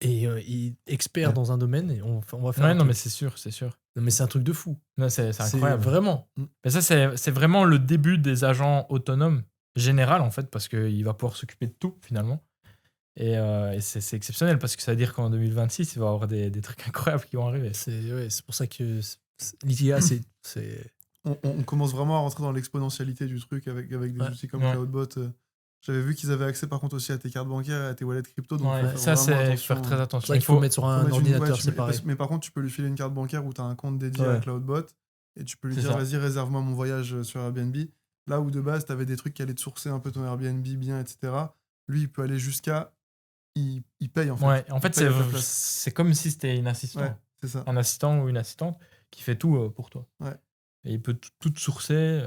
Il est expert
Ouais.
dans un domaine et on va faire
Ouais,
un
non,
truc.
mais c'est sûr, c'est sûr.
Non, mais c'est un truc de fou.
Non, c'est incroyable.
Vraiment.
Mais ça, c'est vraiment le début des agents autonomes général, en fait, parce qu'il va pouvoir s'occuper de tout, finalement. Et c'est exceptionnel, parce que ça veut dire qu'en 2026, il va y avoir des trucs incroyables qui vont arriver.
C'est pour ça que l'IA, c'est
On commence vraiment à rentrer dans l'exponentialité du truc avec des
Ouais.
outils comme
Ouais.
Cloudbot. J'avais vu qu'ils avaient accès par contre aussi à tes cartes bancaires et à tes wallets crypto. Donc
Ouais,
faut faire
ça,
vraiment
c'est
attention.
faire très
pour
attention.
ça qu'il faut mettre sur
Faut
un
mettre une-
ordinateur
ouais,
séparé.
mais par contre, tu peux lui filer une carte bancaire où tu as un compte dédié
Ouais.
à Cloudbot et tu peux lui
C'est
dire
ça.
vas-y, réserve-moi mon voyage sur Airbnb. Là où de base, tu avais des trucs qui allaient te sourcer un peu ton Airbnb bien, etc. Lui, il peut aller jusqu'à il paye en fait.
Ouais, en fait,
Il paye à ta place.
c'est comme si c'était une assistante.
Ouais, c'est ça.
Un assistant ou une assistante qui fait tout pour toi.
Ouais.
Et il peut tout sourcer,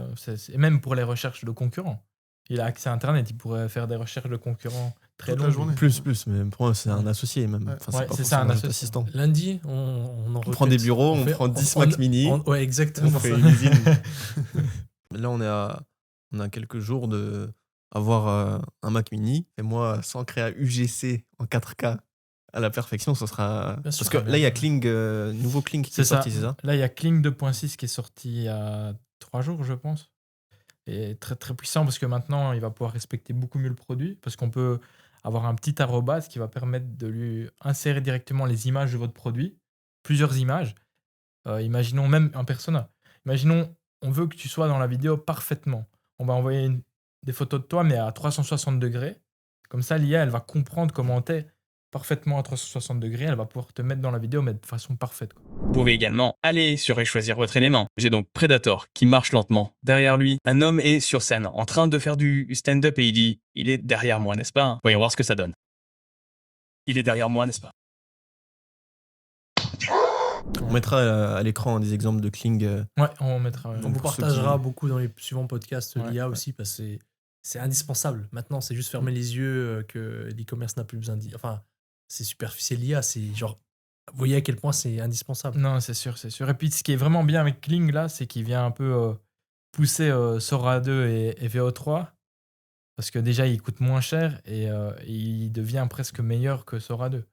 et même pour les recherches de concurrents. Il a accès à Internet, il pourrait faire des recherches de concurrents très
Toute la
longues.
journée.
Plus, mais pour moi, c'est un associé même.
Ouais.
Enfin,
Ouais,
pas
c'est ça, un
forcément notre
associé.
assistant.
Lundi, on en
On prend des bureaux, on prend 10 Mac Mini,
Ouais, exactement.
on fait
ça.
une usine. Là, on a quelques jours de avoir un Mac Mini. Et moi, sans créa UGC en 4K à la perfection, ce sera.
Bien sûr,
Parce que
bien
là, il y a
sûr.
Kling, nouveau Kling qui
C'est
est
ça.
sorti, c'est ça?
Là, il y a Kling 2.6 qui est sorti il y a 3 jours, je pense. Et très, très puissant parce que maintenant, il va pouvoir respecter beaucoup mieux le produit parce qu'on peut avoir un petit arrobase qui va permettre de lui insérer directement les images de votre produit, plusieurs images. Imaginons même un persona. Imaginons, on veut que tu sois dans la vidéo parfaitement. On va envoyer des photos de toi, mais à 360 degrés. Comme ça, l'IA, elle va comprendre comment t'es parfaitement à 360 degrés. Elle va pouvoir te mettre dans la vidéo, mais de façon parfaite, quoi.
Vous pouvez également aller sur et choisir votre élément. J'ai donc Predator qui marche lentement. Derrière lui, un homme est sur scène en train de faire du stand-up et il dit « Il est derrière moi, n'est-ce pas ?» Voyons voir ce que ça donne. Il est derrière moi, n'est-ce pas?
On mettra à l'écran des exemples de Kling.
Ouais, on mettra.
On
Donc,
vous
pour ceux
partagera
qui-
beaucoup dans les suivants podcasts
Ouais,
l'IA
ouais.
aussi parce que c'est indispensable. Maintenant, c'est juste fermer les yeux que l'e-commerce n'a plus besoin d'IA. Enfin, c'est superficiel l'IA. C'est genre, vous voyez à quel point c'est indispensable.
Non, c'est sûr, c'est sûr. Et puis, ce qui est vraiment bien avec Kling, là, c'est qu'il vient un peu pousser Sora 2 et VO3. Parce que déjà, il coûte moins cher et il devient presque meilleur que Sora 2.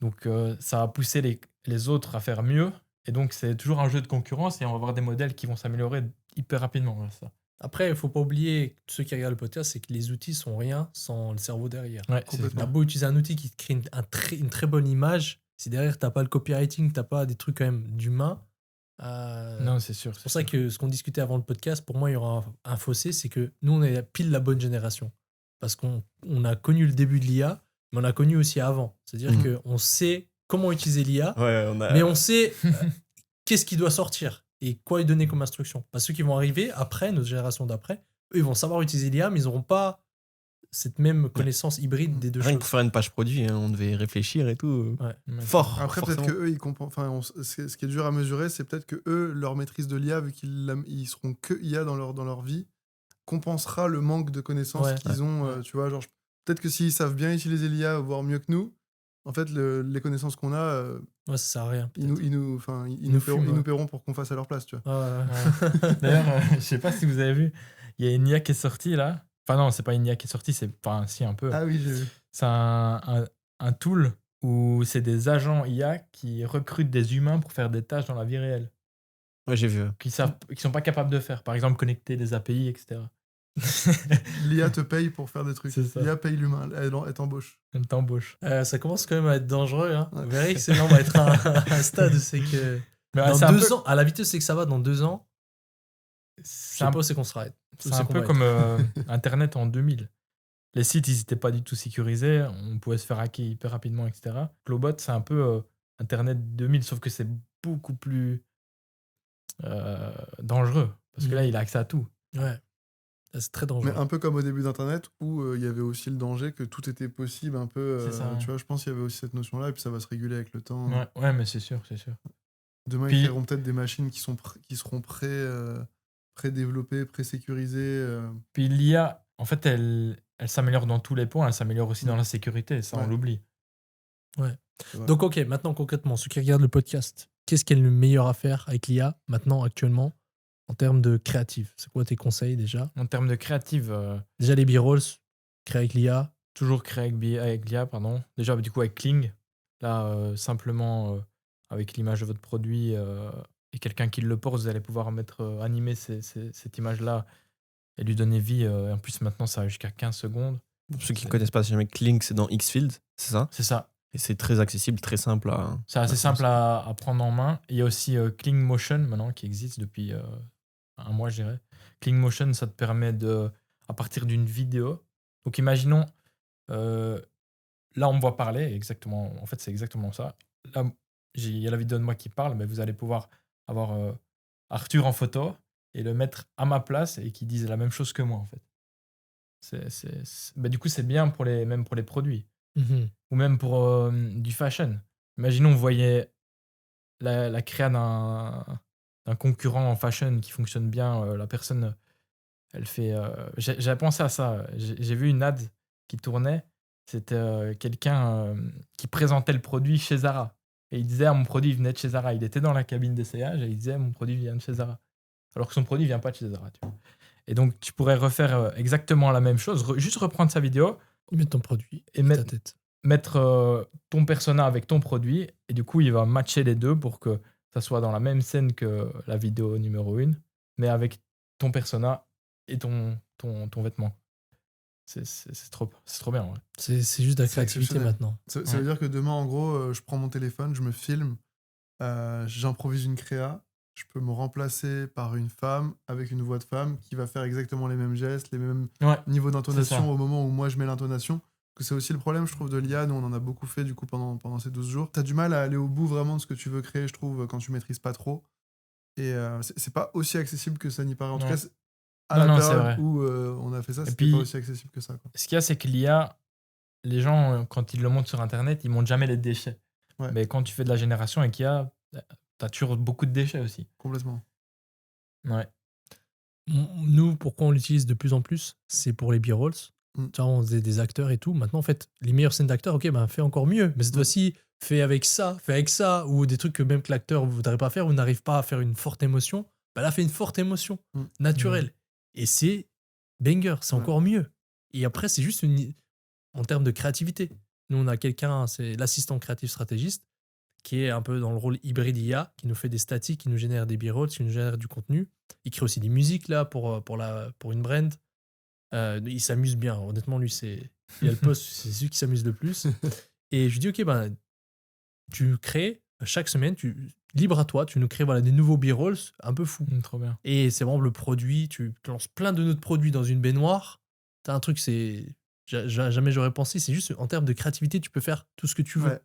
Donc, ça va pousser les autres à faire mieux. Et donc, c'est toujours un jeu de concurrence et on va avoir des modèles qui vont s'améliorer hyper rapidement. Grâce à ça.
Après, il faut pas oublier, ceux qui regardent le podcast, c'est que les outils sont rien sans le cerveau derrière.
Ouais,
Complètement.
T'as beau utiliser un outil qui te crée une très bonne image, si derrière t'as pas le copywriting, t'as pas des trucs quand même d'humain.
Non, c'est sûr.
C'est pour ça que ce qu'on discutait avant le podcast, pour moi, il y aura un fossé, c'est que nous, on est pile la bonne génération. Parce qu'on a connu le début de l'IA, mais on a connu aussi avant. C'est-à-dire
Mhm.
qu'on sait comment utiliser l'IA,
Ouais, on a.
mais on sait qu'est-ce qui doit sortir et quoi lui donner comme instruction. Parce que ceux qui vont arriver après, notre génération d'après, eux, ils vont savoir utiliser l'IA, mais ils n'auront pas cette même connaissance hybride des deux
Rien que
choses.
pour faire une page produit, hein, on devait réfléchir et tout.
Ouais.
Ouais.
Fort.
Après, peut-être
forcément.
que eux, ils comprennent. Enfin, ce qui est dur à mesurer, c'est peut-être que eux, leur maîtrise de l'IA, vu ils seront que IA dans leur vie, compensera le manque de connaissances
Ouais.
qu'ils ont. Tu vois, genre, peut-être que s'ils savent bien utiliser l'IA, voire mieux que nous, en fait, les connaissances qu'on a,
Ouais, ça sert à rien.
ils nous
nous
paieront,
fument,
ils nous
ouais.
paieront pour qu'on fasse à leur place, tu vois.
Ouais.
D'ailleurs, je sais pas si vous avez vu, il y a une IA qui est sortie là. Enfin, non, c'est pas une IA qui est sortie, c'est. Enfin, si, un peu.
Ah oui, j'ai vu.
C'est un tool où c'est des agents IA qui recrutent des humains pour faire des tâches dans la vie réelle,
Ouais, j'ai vu.
qui sont pas capables de faire. Par exemple, connecter des API, etc.
L'IA te paye pour faire des trucs.
C'est ça.
L'IA paye l'humain, elle t'embauche.
Elle t'embauche.
Ça commence quand même à être dangereux. Hein.
Ouais.
Vous verrez que c'est là, on va être à un stade, c'est que
Mais
dans
c'est un
2
peu-
ans, à la vitesse c'est que ça va, dans 2 ans, je
C'est
sais
un,
pas où c'est qu'on sera.
c'est un peu comme Internet en 2000. Les sites, ils n'étaient pas du tout sécurisés. On pouvait se faire hacker hyper rapidement, etc. Globot, c'est un peu Internet 2000, sauf que c'est beaucoup plus dangereux. Parce que là, il a accès à tout.
Ouais. C'est très dangereux.
Mais un peu comme au début d'Internet, où il y avait aussi le danger que tout était possible, un peu.
C'est ça, ouais.
Tu vois, je pense qu'il y avait aussi cette notion-là, et puis ça va se réguler avec le temps.
Ouais, mais c'est sûr, c'est sûr.
Demain,
Puis-
ils créeront peut-être des machines qui seront pré-développées, pré-sécurisées.
Puis l'IA, en fait, elle s'améliore dans tous les points. Elle s'améliore aussi dans la sécurité. Ça, on
Ouais.
l'oublie.
C'est vrai.
Donc, ok, maintenant concrètement, ceux qui regardent le podcast, qu'est-ce qui est le meilleur à faire avec l'IA maintenant, actuellement, en termes de créatif? C'est quoi tes conseils déjà?
En termes de créative,
Déjà, les B-rolls, créés avec l'IA.
toujours créer avec l'IA, pardon. Déjà, du coup, avec Kling. Là, simplement, avec l'image de votre produit et quelqu'un qui le porte, vous allez pouvoir animer cette image-là et lui donner vie. Et en plus, maintenant, ça va jusqu'à 15 secondes.
Pour ceux qui
C'est-
ne connaissent pas, si jamais Kling, c'est dans Xfield, c'est ça?
C'est ça.
Et c'est très accessible, très simple à.
C'est assez simple à prendre en main. Il y a aussi Kling Motion maintenant qui existe depuis un mois, je dirais. Kling Motion, ça te permet à partir d'une vidéo. Donc imaginons, là on me voit parler, exactement. En fait, c'est exactement ça. Là, il y a la vidéo de moi qui parle, mais vous allez pouvoir avoir Arthur en photo et le mettre à ma place et qui dise la même chose que moi, en fait. Du coup, c'est bien même pour les produits.
Mhm.
Ou même pour du fashion. Imaginons, on voyait la créa d'un concurrent en fashion qui fonctionne bien. La personne, elle fait. J'avais pensé à ça. J'ai vu une ad qui tournait. C'était quelqu'un qui présentait le produit chez Zara. Et il disait, mon produit venait de chez Zara. Il était dans la cabine d'essayage et il disait, mon produit vient de chez Zara. Alors que son produit vient pas de chez Zara. Tu vois. Et donc, tu pourrais refaire exactement la même chose. Juste reprendre sa vidéo
Mettre ton produit
et
et
mettre
ta tête.
ton persona avec ton produit. Et du coup, il va matcher les deux pour que ça soit dans la même scène que la vidéo numéro 1, mais avec ton persona et ton vêtement. C'est trop bien, ouais.
C'est juste de la
C'est
créativité
exceptionnel.
maintenant.
Ça
Ouais.
veut dire que demain, en gros, je prends mon téléphone, je me filme, j'improvise une créa, je peux me remplacer par une femme avec une voix de femme qui va faire exactement les mêmes gestes, les mêmes
Ouais.
niveaux
C'est
d'intonation
ça.
au moment où moi je mets l'intonation. Que c'est aussi le problème, je trouve, de l'IA. Nous, on en a beaucoup fait du coup pendant ces 12 jours. T'as du mal à aller au bout vraiment de ce que tu veux créer, je trouve, quand tu maîtrises pas trop. Et c'est pas aussi accessible que ça n'y paraît. En tout
Ouais.
cas, à
Non,
la
c'est
période
vrai.
où on a fait ça,
Et
c'était pas
puis-
aussi accessible que ça, quoi.
Ce qu'il y a, c'est que l'IA, les gens, quand ils le montent sur Internet, ils montent jamais les déchets.
Ouais.
Mais quand tu fais de la génération avec IA, t'as toujours beaucoup de déchets aussi.
Complètement.
Ouais.
Nous, pourquoi on l'utilise de plus en plus, c'est pour les B-rolls.
Mm.
Tu vois, on faisait des acteurs et tout. Maintenant, en fait, les meilleures scènes d'acteurs, ok, ben fais encore mieux. Mais cette
Mm.
fois-ci, fais avec ça, ou des trucs que même que l'acteur ne voudrait pas faire, ou n'arrive pas à faire une forte émotion. Ben là, fais une forte émotion,
Mm.
naturelle. Et c'est banger, c'est
Ouais.
encore mieux. Et après, c'est juste en termes de créativité. Nous, on a quelqu'un, c'est l'assistant créatif stratégiste, qui est un peu dans le rôle hybride IA, qui nous fait des statiques, qui nous génère des b-rolls, qui nous génère du contenu. Il crée aussi des musiques là pour une brand. Il s'amuse bien. Honnêtement, lui, il a le poste, c'est celui qui s'amuse le plus. Et je lui dis, ok, ben, tu crées chaque semaine, libre à toi, tu nous crées voilà, des nouveaux b-rolls un peu fous.
Trop bien.
Et c'est vraiment le produit, tu lances plein de notre produits dans une baignoire. T'as un truc, jamais j'aurais pensé, c'est juste en termes de créativité, tu peux faire tout ce que tu veux.
Ouais.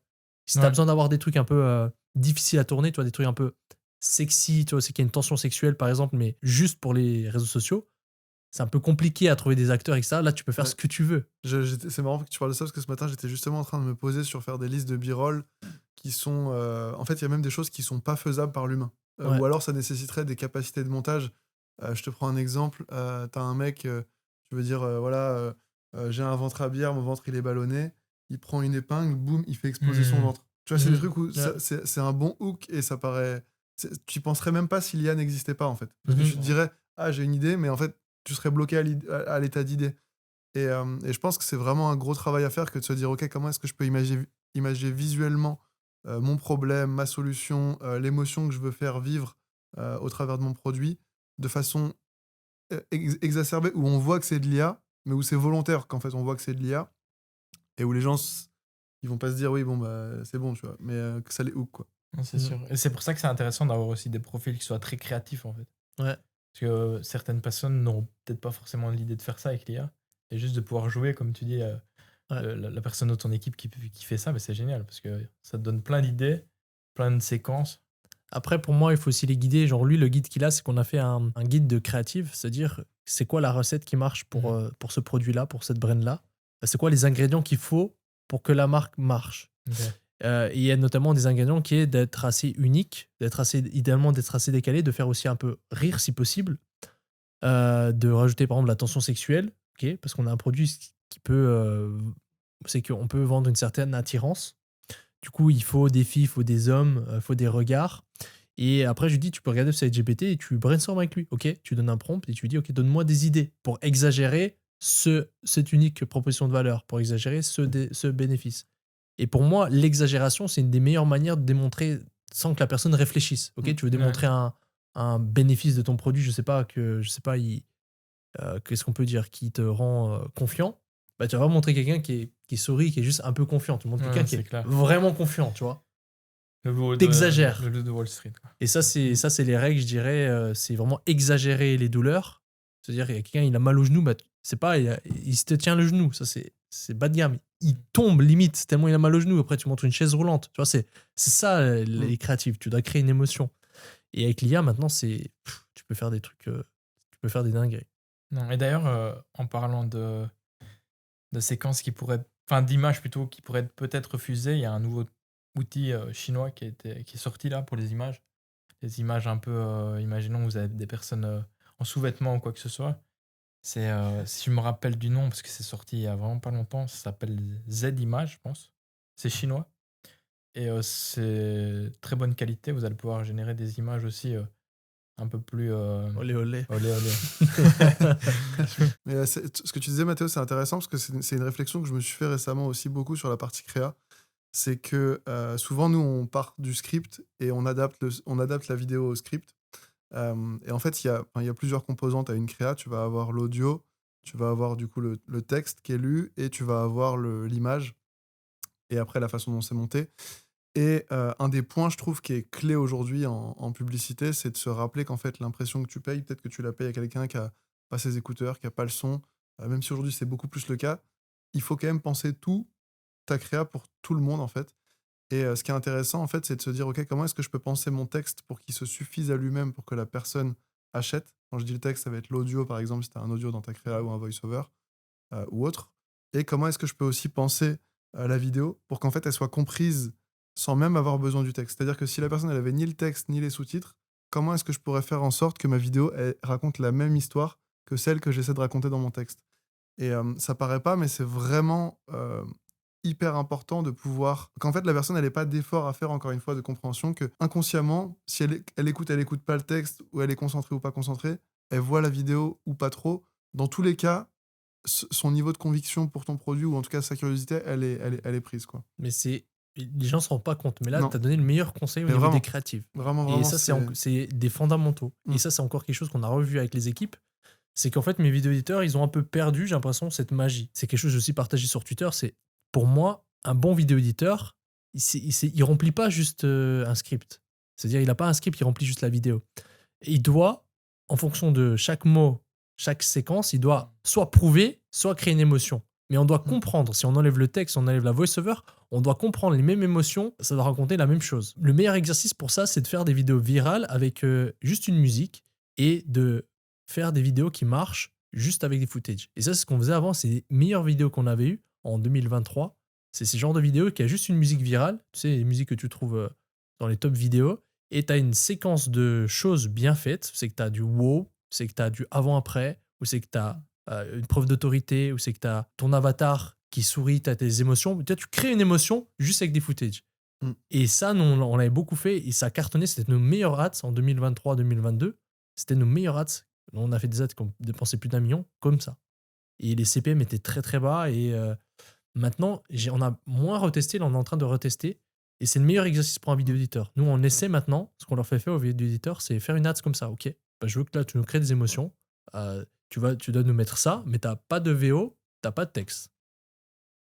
Si t'as
Ouais.
besoin d'avoir des trucs un peu difficiles à tourner, tu vois, des trucs un peu sexy, tu vois, c'est qu'il y a une tension sexuelle par exemple, mais juste pour les réseaux sociaux, c'est un peu compliqué à trouver des acteurs, etc. Là, tu peux faire
Ouais.
ce que tu veux.
C'est marrant que tu parles de ça parce que ce matin, j'étais justement en train de me poser sur faire des listes de b-roll qui sont. En fait, il y a même des choses qui sont pas faisables par l'humain.
Ouais.
Ou alors, ça nécessiterait des capacités de montage. Je te prends un exemple. T'as un mec, tu veux dire, voilà, j'ai un ventre à bière, mon ventre il est ballonné. Il prend une épingle, boum, il fait exploser son
Mhm.
ventre. Tu vois, c'est des
Mhm.
trucs où
Ouais.
c'est un bon hook et ça paraît. Tu y penserais même pas si l'IA n'existait pas en fait. Parce que
Mhm.
tu te dirais, ah, j'ai une idée, mais en fait, tu serais bloqué à l'état d'idée. Et je pense que c'est vraiment un gros travail à faire que de se dire, OK, comment est-ce que je peux imaginer visuellement mon problème, ma solution, l'émotion que je veux faire vivre au travers de mon produit, de façon exacerbée, où on voit que c'est de l'IA, mais où c'est volontaire qu'en fait on voit que c'est de l'IA, et où les gens, ils vont pas se dire, oui, bon, bah, c'est bon, tu vois, mais que ça les hook, quoi.
Non, c'est sûr. Et c'est pour ça que c'est intéressant d'avoir aussi des profils qui soient très créatifs, en fait.
Ouais.
Parce que certaines personnes n'auront peut-être pas forcément l'idée de faire ça avec l'IA. Et juste de pouvoir jouer, comme tu dis,
Ouais.
la personne de ton équipe qui fait ça, c'est génial. Parce que ça te donne plein d'idées, plein de séquences.
Après, pour moi, il faut aussi les guider. Genre, lui, le guide qu'il a, c'est qu'on a fait un guide de créative, c'est-à-dire c'est quoi la recette qui marche pour ce produit-là, pour cette brand-là. C'est quoi les ingrédients qu'il faut pour que la marque marche. Et il y a notamment des ingrédients qui est d'être assez unique, idéalement d'être assez décalé, de faire aussi un peu rire si possible, de rajouter par exemple la tension sexuelle, ok, parce qu'on a un produit qui peut, c'est qu'on peut vendre une certaine attirance. Du coup, il faut des filles, il faut des hommes, il faut des regards. Et après, je lui dis, tu peux regarder sur ChatGPT et tu brainstorm avec lui. Ok, tu donnes un prompt et tu lui dis, ok, donne-moi des idées pour exagérer cette unique proposition de valeur, pour exagérer ce bénéfice. Et pour moi, l'exagération, c'est une des meilleures manières de démontrer sans que la personne réfléchisse. Ok, tu veux démontrer un bénéfice de ton produit, je sais pas, qu'est-ce qu'on peut dire, qui te rend confiant. Bah, tu vas vraiment montrer quelqu'un qui sourit, qui est juste un peu confiant. Tu montres quelqu'un qui est
clair.
vraiment confiant, tu vois.
Le loup
T'exagères.
Le loup de Wall Street. Quoi.
Et ça, c'est les règles, je dirais. C'est vraiment exagérer les douleurs. C'est-à-dire, il y a quelqu'un, il a mal au genou, bah, c'est pas, il se tient le genou. Ça, c'est bas de gamme. Il tombe limite tellement il a mal au genou. Après, tu montres une chaise roulante. Tu vois, c'est ça, les créatifs. Tu dois créer une émotion. Et avec l'IA, maintenant, tu peux faire des trucs, tu peux faire des dingueries.
Non, et d'ailleurs, en parlant de séquences qui pourraient enfin d'images plutôt, qui pourraient être peut-être refusées. Il y a un nouveau outil chinois qui est sorti là pour les images. Les images un peu, imaginons vous avez des personnes en sous-vêtements ou quoi que ce soit. C'est, si je me rappelle du nom, parce que c'est sorti il y a vraiment pas longtemps, ça s'appelle Z-Image, je pense. C'est chinois. Et c'est très bonne qualité. Vous allez pouvoir générer des images aussi un peu plus.
Olé, olé.
Olé, olé.
Mais ce que tu disais, Mathéo, c'est intéressant parce que c'est une réflexion que je me suis fait récemment aussi beaucoup sur la partie créa. C'est que souvent, nous, on part du script et on adapte la vidéo au script. Et en fait, il y a plusieurs composantes à une créa. Tu vas avoir l'audio, tu vas avoir du coup le texte qui est lu et tu vas avoir l'image et après la façon dont c'est monté. Et un des points, je trouve, qui est clé aujourd'hui en publicité, c'est de se rappeler qu'en fait, l'impression que tu payes, peut-être que tu la payes à quelqu'un qui a pas ses écouteurs, qui a pas le son, même si aujourd'hui c'est beaucoup plus le cas, il faut quand même penser tout ta créa pour tout le monde en fait. Et ce qui est intéressant en fait, c'est de se dire, ok, comment est-ce que je peux penser mon texte pour qu'il se suffise à lui-même, pour que la personne achète. Quand je dis le texte, ça va être l'audio par exemple, si tu as un audio dans ta créa ou un voice-over ou autre. Et comment est-ce que je peux aussi penser la vidéo pour qu'en fait elle soit comprise sans même avoir besoin du texte. C'est-à-dire que si la personne elle avait ni le texte ni les sous-titres, comment est-ce que je pourrais faire en sorte que ma vidéo elle raconte la même histoire que celle que j'essaie de raconter dans mon texte. Et ça paraît pas, mais c'est vraiment hyper important de pouvoir... Qu'en fait, la personne, elle n'ait pas d'effort à faire, encore une fois, de compréhension, que inconsciemment, si elle écoute pas le texte, ou elle est concentrée ou pas concentrée, elle voit la vidéo ou pas trop. Dans tous les cas, son niveau de conviction pour ton produit, ou en tout cas sa curiosité, elle est prise, quoi.
Mais les gens se rendent pas compte. Mais là,
Non.
tu as donné le meilleur conseil au
Mais
niveau
vraiment.
des créatives.
Vraiment,
Et ça, c'est des fondamentaux.
Mm.
Et ça, c'est encore quelque chose qu'on a revu avec les équipes. C'est qu'en fait, mes vidéo éditeurs, ils ont un peu perdu, j'ai l'impression, cette magie. C'est quelque chose que j'ai aussi partagé sur Twitter. C'est, pour moi, un bon vidéo éditeur, il remplit pas juste un script. C'est-à-dire, il n'a pas un script qui remplit juste la vidéo. Et il doit, en fonction de chaque mot, chaque séquence, il doit soit prouver, soit créer une émotion. Mais on doit comprendre, si on enlève le texte, on enlève la voice-over, on doit comprendre les mêmes émotions, ça doit raconter la même chose. Le meilleur exercice pour ça, c'est de faire des vidéos virales avec juste une musique et de faire des vidéos qui marchent juste avec des footage. Et ça, c'est ce qu'on faisait avant, c'est les meilleures vidéos qu'on avait eues en 2023. C'est ce genre de vidéos qui a juste une musique virale, tu sais, les musiques que tu trouves dans les top vidéos, et tu as une séquence de choses bien faites, c'est que tu as du wow, c'est que tu as du avant-après, ou c'est que tu as une preuve d'autorité, ou c'est que tu as ton avatar qui sourit, tu as tes émotions. Peut-être tu crées une émotion juste avec des footage.
Mm.
Et ça, nous, on l'avait beaucoup fait, et ça a cartonné, c'était nos meilleurs ads en 2023-2022. C'était nos meilleurs ads. On a fait des ads qui ont dépensé plus d'1 million, comme ça. Et les CPM étaient très très bas, et maintenant, on a moins retesté, là on est en train de retester, et c'est le meilleur exercice pour un vidéo éditeur. Nous, on essaie maintenant, ce qu'on leur fait faire aux vidéo éditeurs, c'est faire une ads comme ça. Ok, bah, je veux que là, tu nous crées des émotions. Tu dois nous mettre ça, mais t'as pas de VO, t'as pas de texte.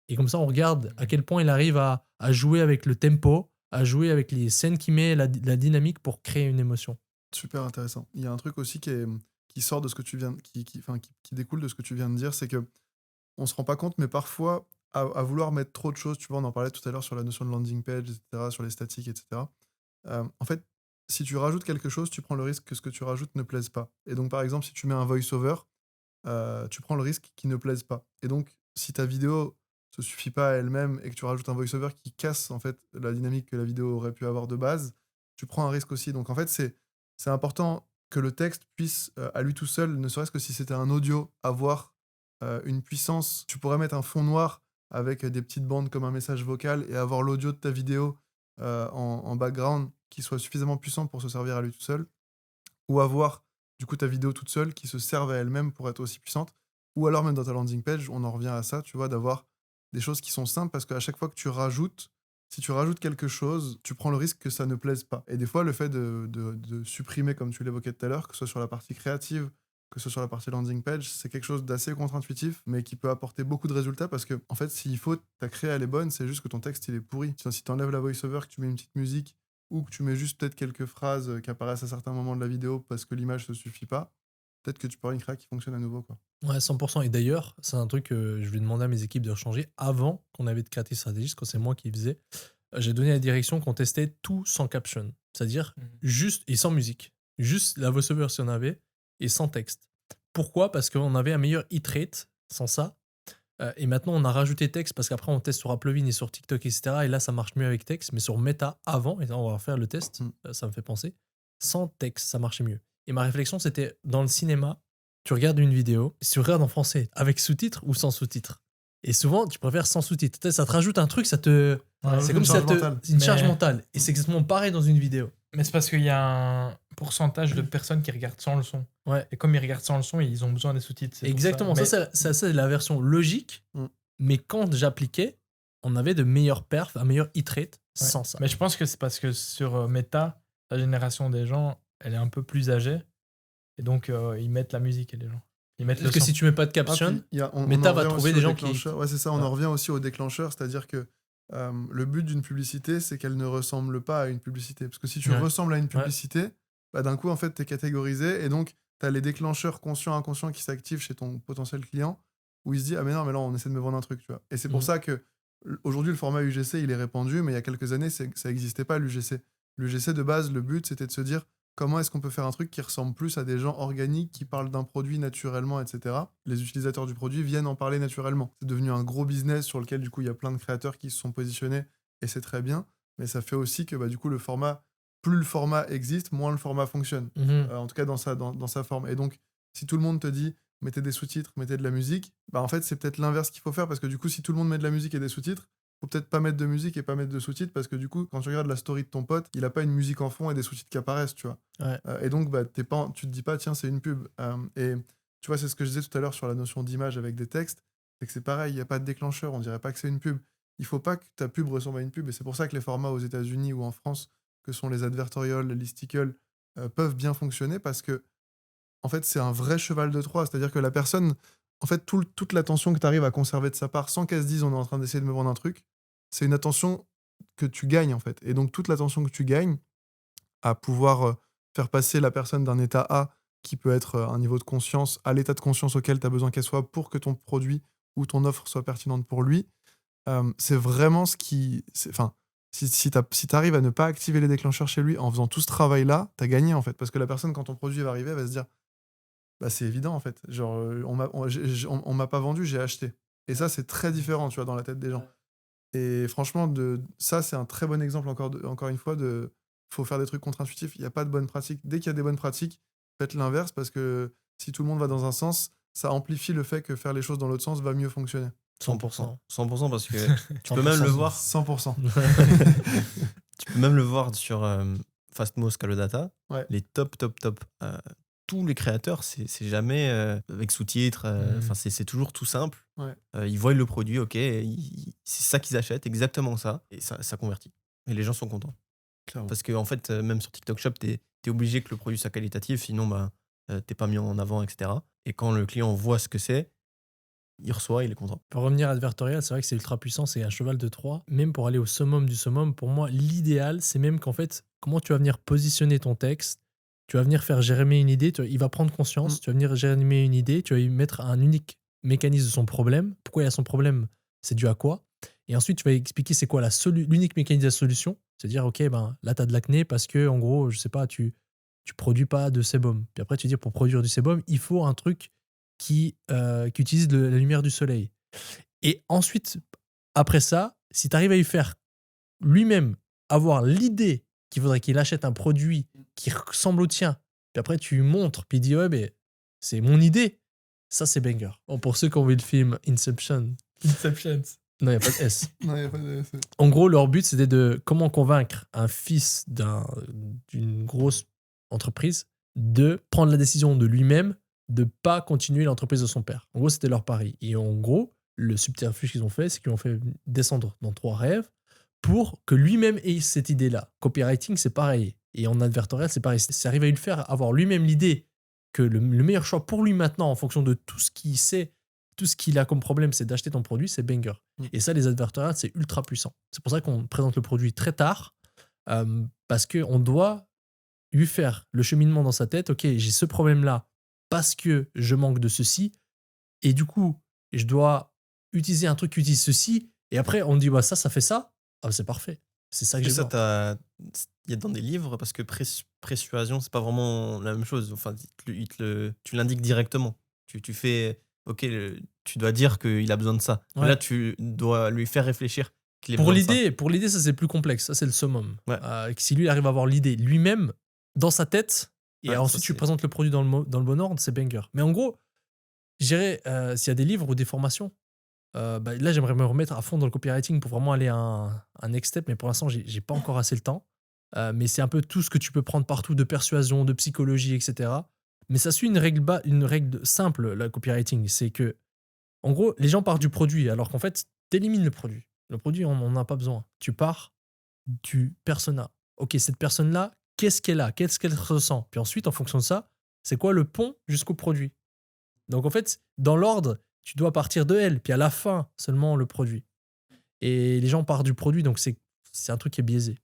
Et comme ça, on regarde à quel point il arrive à jouer avec le tempo, à jouer avec les scènes qu'il met, la dynamique pour créer une émotion.
Super intéressant. Il y a un truc aussi qui sort de ce que tu viens, qui découle de ce que tu viens de dire, c'est que on se rend pas compte, mais parfois, à vouloir mettre trop de choses, tu vois, on en parlait tout à l'heure sur la notion de landing page, etc., sur les statiques, etc. En fait, si tu rajoutes quelque chose, tu prends le risque que ce que tu rajoutes ne plaise pas. Et donc, par exemple, si tu mets un voice-over, tu prends le risque qu'il ne plaise pas. Et donc, si ta vidéo se suffit pas à elle-même et que tu rajoutes un voice-over qui casse en fait la dynamique que la vidéo aurait pu avoir de base, tu prends un risque aussi. Donc en fait, c'est important que le texte puisse, à lui tout seul, ne serait-ce que si c'était un audio, avoir une puissance. Tu pourrais mettre un fond noir avec des petites bandes comme un message vocal et avoir l'audio de ta vidéo en background qui soit suffisamment puissant pour se servir à lui tout seul. Ou avoir du coup ta vidéo toute seule qui se serve à elle-même pour être aussi puissante. Ou alors même dans ta landing page, on en revient à ça, tu vois, d'avoir des choses qui sont simples parce qu'à chaque fois que tu rajoutes, si tu rajoutes quelque chose, tu prends le risque que ça ne plaise pas. Et des fois, le fait de supprimer, comme tu l'évoquais tout à l'heure, que ce soit sur la partie créative, que ce soit sur la partie landing page, c'est quelque chose d'assez contre-intuitif, mais qui peut apporter beaucoup de résultats parce que, en fait, s'il faut, ta créa, elle est bonne, c'est juste que ton texte, il est pourri. Si tu enlèves la voice-over, que tu mets une petite musique, ou que tu mets juste peut-être quelques phrases qui apparaissent à certains moments de la vidéo parce que l'image ne suffit pas, peut-être que tu peux avoir une créa qui fonctionne à nouveau, quoi.
Ouais, 100%. Et d'ailleurs, c'est un truc que je vais demander à mes équipes de changer avant qu'on avait de créative stratégiste, quand c'est moi qui faisais. J'ai donné la direction qu'on testait tout sans caption. C'est-à-dire juste et sans musique. Juste la voice-over si on avait et sans texte. Pourquoi ? Parce qu'on avait un meilleur hit rate sans ça. Et maintenant, on a rajouté texte parce qu'après, on teste sur Applevin et sur TikTok, etc. Et là, ça marche mieux avec texte. Mais sur Meta, avant, et là, on va faire le test, ça me fait penser, sans texte, ça marchait mieux. Et ma réflexion, c'était dans le cinéma, tu regardes une vidéo, si tu regardes en français, avec sous-titres ou sans sous-titres. Et souvent, tu préfères sans sous-titres. Tu sais, ça te rajoute un truc, ça te. C'est comme si ça te. C'est une charge mentale. Et c'est exactement pareil dans une vidéo.
Mais c'est parce qu'il y a un pourcentage de personnes qui regardent sans le son.
Ouais.
Et comme ils regardent sans le son, ils ont besoin des sous-titres. c'est pour
Exactement.
ça.
Ça, c'est la version logique. Mais quand j'appliquais, on avait de meilleurs perfs, un meilleur hit rate sans ça.
Mais je pense que c'est parce que sur Meta, la génération des gens, elle est un peu plus âgée. Et donc, ils mettent la musique, les gens. Ils mettent
Parce que si tu mets pas de caption, Meta va trouver des gens qui.
Ouais, c'est ça, on en revient aussi au déclencheur, c'est-à-dire que le but d'une publicité, c'est qu'elle ne ressemble pas à une publicité. Parce que si tu ressembles à une publicité, bah, d'un coup, en fait, tu es catégorisé et donc tu as les déclencheurs conscients, inconscients qui s'activent chez ton potentiel client où il se dit ah mais non, mais là, on essaie de me vendre un truc, tu vois. Et c'est pour ça que aujourd'hui, le format UGC, il est répandu, mais il y a quelques années, ça n'existait pas, l'UGC. L'UGC, de base, le but, c'était de se dire comment est-ce qu'on peut faire un truc qui ressemble plus à des gens organiques qui parlent d'un produit naturellement, etc. Les utilisateurs du produit viennent en parler naturellement. C'est devenu un gros business sur lequel, du coup, il y a plein de créateurs qui se sont positionnés et c'est très bien. Mais ça fait aussi que, bah, du coup, plus le format existe, moins le format fonctionne. En tout cas, dans sa forme. Et donc, si tout le monde te dit mettez des sous-titres, mettez de la musique, bah, en fait, c'est peut-être l'inverse qu'il faut faire parce que, du coup, si tout le monde met de la musique et des sous-titres, faut peut-être pas mettre de musique et pas mettre de sous-titres parce que du coup, quand tu regardes la story de ton pote, il a pas une musique en fond et des sous-titres qui apparaissent, tu vois. Et donc, bah, tu te dis pas, tiens, c'est une pub. Et tu vois, c'est ce que je disais tout à l'heure sur la notion d'image avec des textes, c'est que c'est pareil, il n'y a pas de déclencheur, on dirait pas que c'est une pub. Il faut pas que ta pub ressemble à une pub et c'est pour ça que les formats aux États-Unis ou en France, que sont les advertorials, les listicles, peuvent bien fonctionner parce que, en fait, c'est un vrai cheval de Troie. C'est-à-dire que la personne, en fait, toute l'attention que tu arrives à conserver de sa part sans qu'elle se dise on est en train d'essayer de me vendre un truc, c'est une attention que tu gagnes, en fait. Et donc, toute l'attention que tu gagnes à pouvoir faire passer la personne d'un état A, qui peut être un niveau de conscience, à l'état de conscience auquel tu as besoin qu'elle soit pour que ton produit ou ton offre soit pertinente pour lui, c'est vraiment ce qui. Enfin, si tu arrives à ne pas activer les déclencheurs chez lui en faisant tout ce travail-là, tu as gagné, en fait. Parce que la personne, quand ton produit va arriver, elle va se dire bah, c'est évident, en fait. Genre, on m'a pas vendu, j'ai acheté. Et ça, c'est très différent, tu vois, dans la tête des gens. Et franchement, ça, c'est un très bon exemple, encore une fois, de faut faire des trucs contre-intuitifs. Il n'y a pas de bonnes pratiques. Dès qu'il y a des bonnes pratiques, faites l'inverse parce que si tout le monde va dans un sens, ça amplifie le fait que faire les choses dans l'autre sens va mieux fonctionner.
100%. 100% parce que tu peux même le voir.
100%.
Tu peux même le voir sur Fastmo Scalodata.
Ouais.
Les top. Tous les créateurs, c'est jamais avec sous-titres. Enfin, c'est toujours tout simple.
Ouais.
Ils voient le produit, ok, c'est ça qu'ils achètent, exactement ça, et ça convertit. Et les gens sont contents.
Clairement.
Parce que en fait, même sur TikTok Shop, t'es obligé que le produit soit qualitatif, sinon bah, t'es pas mis en avant, etc. Et quand le client voit ce que c'est, il reçoit, il est content.
Pour revenir à Advertorial, c'est vrai que c'est ultra puissant, c'est un cheval de Troie. Même pour aller au summum du summum, pour moi, l'idéal, c'est même qu'en fait, comment tu vas venir positionner ton texte, tu vas venir faire germer une idée, il va prendre conscience, tu vas venir germer une idée, tu vas lui mettre un unique mécanisme de son problème. Pourquoi il a son problème? C'est dû à quoi? Et ensuite, tu vas expliquer c'est quoi l'unique mécanisme de la solution. C'est-à-dire, ok, ben, là, tu as de l'acné parce que, en gros, je sais pas, tu produis pas de sébum. Puis après, tu dis, pour produire du sébum, il faut un truc qui utilise la lumière du soleil. Et ensuite, après ça, si tu arrives à lui faire lui-même avoir l'idée qu'il faudrait qu'il achète un produit qui ressemble au tien, puis après tu lui montres, puis il dit ouais, mais c'est mon idée, ça c'est banger. Bon, pour ceux qui ont vu le film Inception. Non, il n'y a pas de S.
Non, y a pas de...
En gros, leur but, c'était de comment convaincre un fils d'une grosse entreprise de prendre la décision de lui-même de ne pas continuer l'entreprise de son père. En gros, c'était leur pari. Et en gros, le subterfuge qu'ils ont fait, c'est qu'ils l'ont fait descendre dans 3 rêves pour que lui-même ait cette idée-là. Copywriting, c'est pareil. Et en advertorial, c'est pareil. C'est arriver à lui faire avoir lui-même l'idée que le meilleur choix pour lui maintenant, en fonction de tout ce qu'il sait, tout ce qu'il a comme problème, c'est d'acheter ton produit, c'est banger. Et ça, les advertorials, c'est ultra puissant. C'est pour ça qu'on présente le produit très tard, parce qu'on doit lui faire le cheminement dans sa tête. Ok, j'ai ce problème-là parce que je manque de ceci, et du coup, je dois utiliser un truc qui utilise ceci, et après, on dit, bah, ça fait ça. Ah, c'est parfait. C'est ça que j'ai besoin.
Il y a dans des livres, parce que persuasion, c'est pas vraiment la même chose. Enfin, tu l'indiques directement. Tu fais, ok, tu dois dire qu'il a besoin de ça. Mais
Ouais.
là, tu dois lui faire réfléchir qu'il ait
Pour
besoin de ça.
l'idée, ça c'est plus complexe. Ça c'est le summum.
Ouais.
Que si lui arrive à avoir l'idée lui-même dans sa tête et
Ouais,
ensuite
ça,
tu
c'est-
présentes le produit dans le bon ordre, c'est banger. Mais en gros, je dirais, s'il y a des livres ou des formations, là j'aimerais me remettre à fond dans le copywriting pour vraiment aller à un next step. Mais pour l'instant, j'ai pas encore assez le temps. Mais c'est un peu tout ce que tu peux prendre partout de persuasion, de psychologie, etc. Mais ça suit une règle simple, le copywriting. C'est que, en gros, les gens partent du produit alors qu'en fait, t'élimines le produit. Le produit, on n'en a pas besoin. Tu pars du persona. Ok, cette personne-là, qu'est-ce qu'elle a? Qu'est-ce qu'elle ressent? Puis ensuite, en fonction de ça, c'est quoi le pont jusqu'au produit? Donc en fait, dans l'ordre, tu dois partir de elle, puis à la fin, seulement le produit. Et les gens partent du produit, donc c'est un truc qui est biaisé.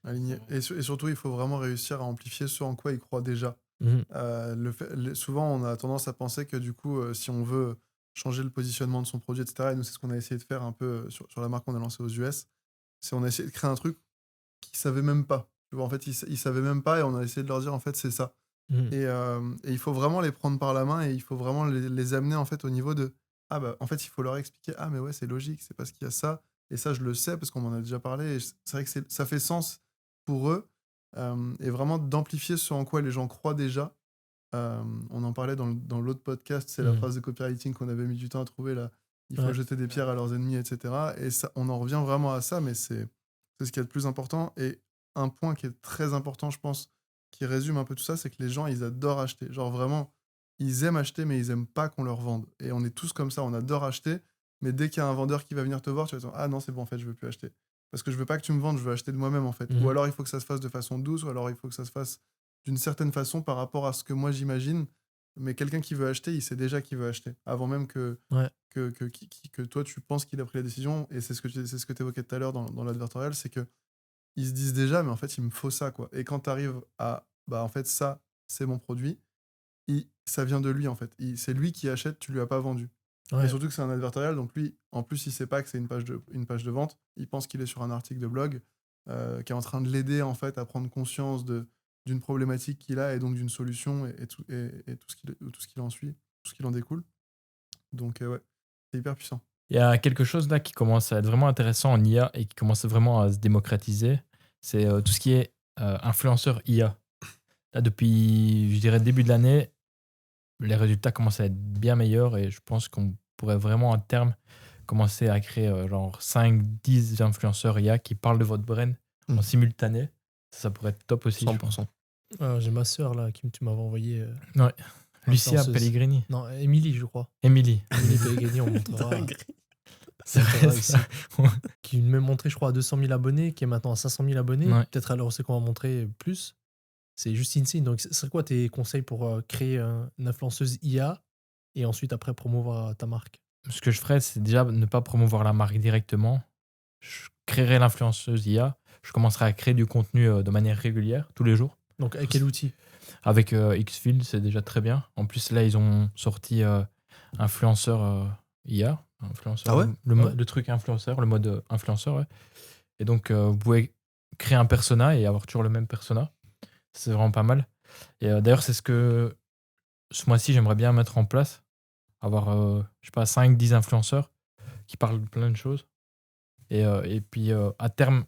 Aligné. Et surtout, il faut vraiment réussir à amplifier ce en quoi ils croient déjà.
Mhm.
Souvent, on a tendance à penser que du coup, si on veut changer le positionnement de son produit, etc., et nous, c'est ce qu'on a essayé de faire un peu sur la marque qu'on a lancée aux US, c'est on a essayé de créer un truc qu'ils savaient même pas. Tu vois, en fait, ils savaient même pas et on a essayé de leur dire, en fait, c'est ça.
Mhm.
Et il faut vraiment les prendre par la main et il faut vraiment les amener, en fait, au niveau de, ah bah, en fait, il faut leur expliquer, ah mais ouais, c'est logique, c'est parce qu'il y a ça. Et ça, je le sais parce qu'on m'en a déjà parlé. Et c'est vrai que ça fait sens pour eux. Et vraiment d'amplifier ce en quoi les gens croient déjà. On en parlait dans l'autre podcast, c'est la phrase de copywriting qu'on avait mis du temps à trouver là. Il faut
Ouais.
jeter des pierres à leurs ennemis, etc. Et ça, on en revient vraiment à ça, mais c'est ce qu'il y a de plus important. Et un point qui est très important, je pense, qui résume un peu tout ça, c'est que les gens, ils adorent acheter. Genre vraiment, ils aiment acheter, mais ils aiment pas qu'on leur vende. Et on est tous comme ça, on adore acheter, mais dès qu'il y a un vendeur qui va venir te voir, tu vas te dire, ah non, c'est bon, en fait, je veux plus acheter. Parce que je veux pas que tu me vendes, je veux acheter de moi-même, en fait.
Mhm.
Ou alors, il faut que ça se fasse de façon douce, ou alors il faut que ça se fasse d'une certaine façon par rapport à ce que moi j'imagine. Mais quelqu'un qui veut acheter, il sait déjà qu'il veut acheter. Avant même que,
Ouais.
que toi, tu penses qu'il a pris la décision. Et c'est ce que tu évoquais tout à l'heure dans l'advertorial, c'est que ils se disent déjà, mais en fait, il me faut ça, quoi. Et quand tu arrives à, bah, en fait, ça, c'est mon produit, ça vient de lui, en fait. C'est lui qui achète, tu lui as pas vendu.
Ouais.
Et surtout que c'est un advertorial, donc lui, en plus, il sait pas que c'est une page de vente. Il pense qu'il est sur un article de blog qui est en train de l'aider, en fait, à prendre conscience d'une problématique qu'il a et donc d'une solution et tout ce qu'il en suit, tout ce qu'il en découle. Donc, ouais, c'est hyper puissant.
Il y a quelque chose là qui commence à être vraiment intéressant en IA et qui commence vraiment à se démocratiser. C'est tout ce qui est influenceur IA. Là, depuis, je dirais, le début de l'année, les résultats commencent à être bien meilleurs et je pense qu'on pourrait vraiment à terme commencer à créer genre 5-10 influenceurs IA qui parlent de votre brand en simultané. Ça pourrait être top aussi. je pense.
100%. J'ai ma sœur là qui tu m'avais envoyé.
Lucia
influenceuse.
Pellegrini.
Non, Émilie, je crois.
Émilie.
Émilie Pellegrini, on montrera.
C'est vrai,
ici.
ça.
Qui m'a montré, je crois, à 200 000 abonnés, qui est maintenant à 500 000 abonnés.
Ouais.
Peut-être alors c'est qu'on va montrer plus. C'est juste insane. Donc, ce serait quoi tes conseils pour créer une influenceuse IA et ensuite après promouvoir ta marque?
Ce que je ferais, c'est déjà ne pas promouvoir la marque directement. Je créerai l'influenceuse IA. Je commencerai à créer du contenu de manière régulière, tous les jours.
Donc, avec quel outil?
Avec Xfield, c'est déjà très bien. En plus, là, ils ont sorti influenceur IA. Influenceur,
Ah ouais
le truc influenceur, le mode influenceur, ouais. Et donc, vous pouvez créer un persona et avoir toujours le même persona. C'est vraiment pas mal. Et d'ailleurs, c'est ce que ce mois-ci, j'aimerais bien mettre en place. Avoir, je sais pas, 5-10 influenceurs qui parlent de plein de choses. Et puis, à terme,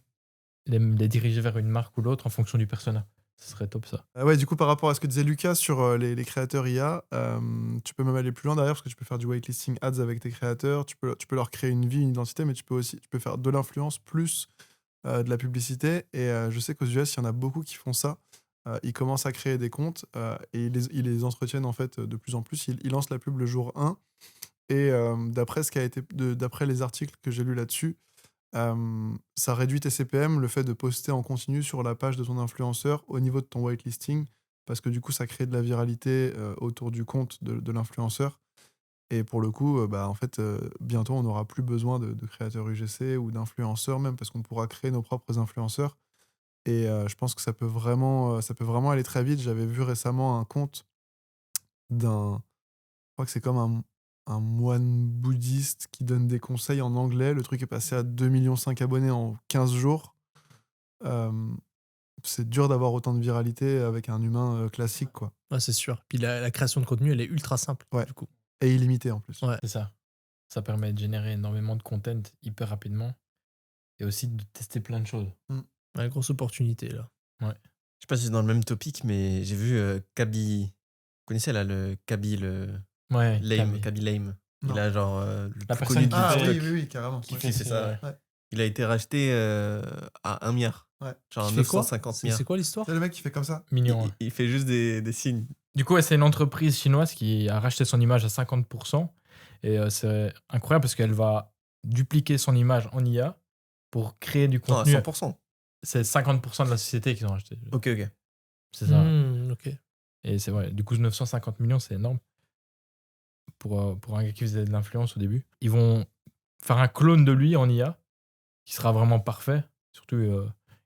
les diriger vers une marque ou l'autre en fonction du persona. Ce serait top, ça.
Ouais, du coup, par rapport à ce que disait Lucas sur les créateurs IA, tu peux même aller plus loin derrière parce que tu peux faire du whitelisting ads avec tes créateurs, tu peux leur créer une vie, une identité, mais tu peux faire de l'influence plus de la publicité. Et je sais qu'aux US, il y en a beaucoup qui font ça. Ils commencent à créer des comptes et ils les entretiennent en fait de plus en plus. Ils lancent la pub le jour 1. Et d'après les articles que j'ai lus là-dessus, ça réduit tes CPM, le fait de poster en continu sur la page de ton influenceur au niveau de ton whitelisting, parce que du coup, ça crée de la viralité autour du compte de l'influenceur. Et pour le coup, en fait, bientôt, on n'aura plus besoin de créateurs UGC ou d'influenceurs même, parce qu'on pourra créer nos propres influenceurs. Et je pense que ça peut vraiment aller très vite. J'avais vu récemment un compte je crois que c'est comme un moine bouddhiste qui donne des conseils en anglais. Le truc est passé à 2,5 millions abonnés en 15 jours. C'est dur d'avoir autant de viralité avec un humain classique, quoi.
Ouais, c'est sûr. Puis la création de contenu, elle est ultra simple,
Ouais.
du coup.
Et illimité en plus.
Ouais.
C'est ça. Ça permet de générer énormément de content hyper rapidement et aussi de tester plein de choses.
Ouais, grosse opportunité là.
Je sais pas si c'est dans le même topic, mais j'ai vu Kaby. Vous connaissez là le Kaby, le
Ouais,
Lame,
Kaby.
Kaby Lame.
Non.
Il a genre le
La
plus
personne
connu
qui
du
Ah
fait-
TikTok.
oui, carrément.
Qui
Ouais.
fait, c'est ça,
ouais.
Ouais.
Il a été racheté à 1 milliard.
Ouais.
Genre
Qui fait quoi
950
C'est
milliards.
quoi l'histoire?
C'est le mec qui fait comme ça.
Mignon. ouais.
Il fait juste des signes.
Du coup, ouais, c'est une entreprise chinoise qui a racheté son image à 50%. Et c'est incroyable parce qu'elle va dupliquer son image en IA pour créer du
Non, à
contenu.
100%.
C'est 50% de la société qu'ils ont racheté.
Ok.
C'est ça.
Ok.
Et c'est vrai. Du coup, 950 millions, c'est énorme. Pour un gars qui faisait de l'influence au début. Ils vont faire un clone de lui en IA qui sera vraiment parfait. Surtout,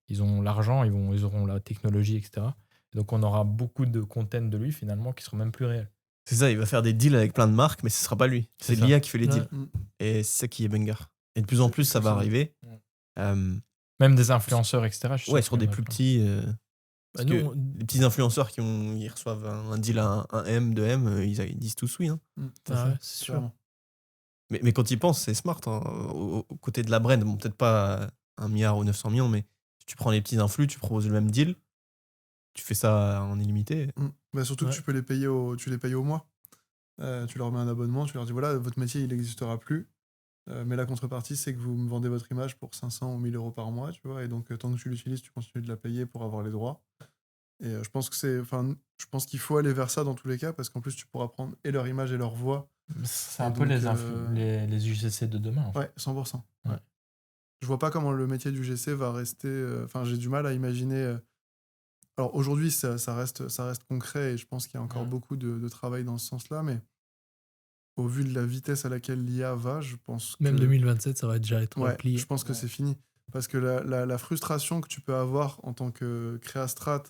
ils ont l'argent, ils auront la technologie, etc. Et donc, on aura beaucoup de content de lui finalement qui seront même plus réels.
C'est ça, il va faire des deals avec plein de marques, mais ce sera pas lui.
C'est
C'est
ça.
l'IA qui fait les
Ouais.
deals.
Mm.
Et c'est ça qui est banger. Et de plus en plus, ça va arriver.
Ouais.
Ouais,
Même des influenceurs, etc. je suis sûr
sur
qu'il y
des
en a
plus
plein.
petits.
Bah,
Parce que
nous,
les petits influenceurs ils reçoivent un deal à un M, 2 M, ils disent tous oui. Hein.
C'est
ah
ça,
ouais, c'est sûr.
clairement.
Mais quand ils pensent, c'est smart. Hein. Au côté de la brand, bon, peut-être pas 1 milliard ou 900 millions, mais si tu prends les petits influx, tu proposes le même deal, tu fais ça en illimité.
Bah, surtout
Ouais.
que tu les payes au mois. Tu leur mets un abonnement, tu leur dis voilà, votre métier il n'existera plus. Mais la contrepartie, c'est que vous me vendez votre image pour 500 ou 1000 euros par mois, tu vois. Et donc, tant que tu l'utilises, tu continues de la payer pour avoir les droits. Et je pense qu'il faut aller vers ça dans tous les cas, parce qu'en plus, tu pourras prendre et leur image et leur voix.
C'est
Et
un peu
donc,
les UGC de demain. En fait.
Ouais, 100%.
Ouais.
Je vois pas comment le métier du GC va rester. Enfin, j'ai du mal à imaginer. Alors aujourd'hui, ça reste concret et je pense qu'il y a encore
Ouais.
beaucoup de travail dans ce sens-là, mais au vu de la vitesse à laquelle l'IA va, je pense que.
Même 2027, ça va déjà être
Ouais,
plié.
je pense que c'est fini. Parce que la frustration que tu peux avoir en tant que créastrat,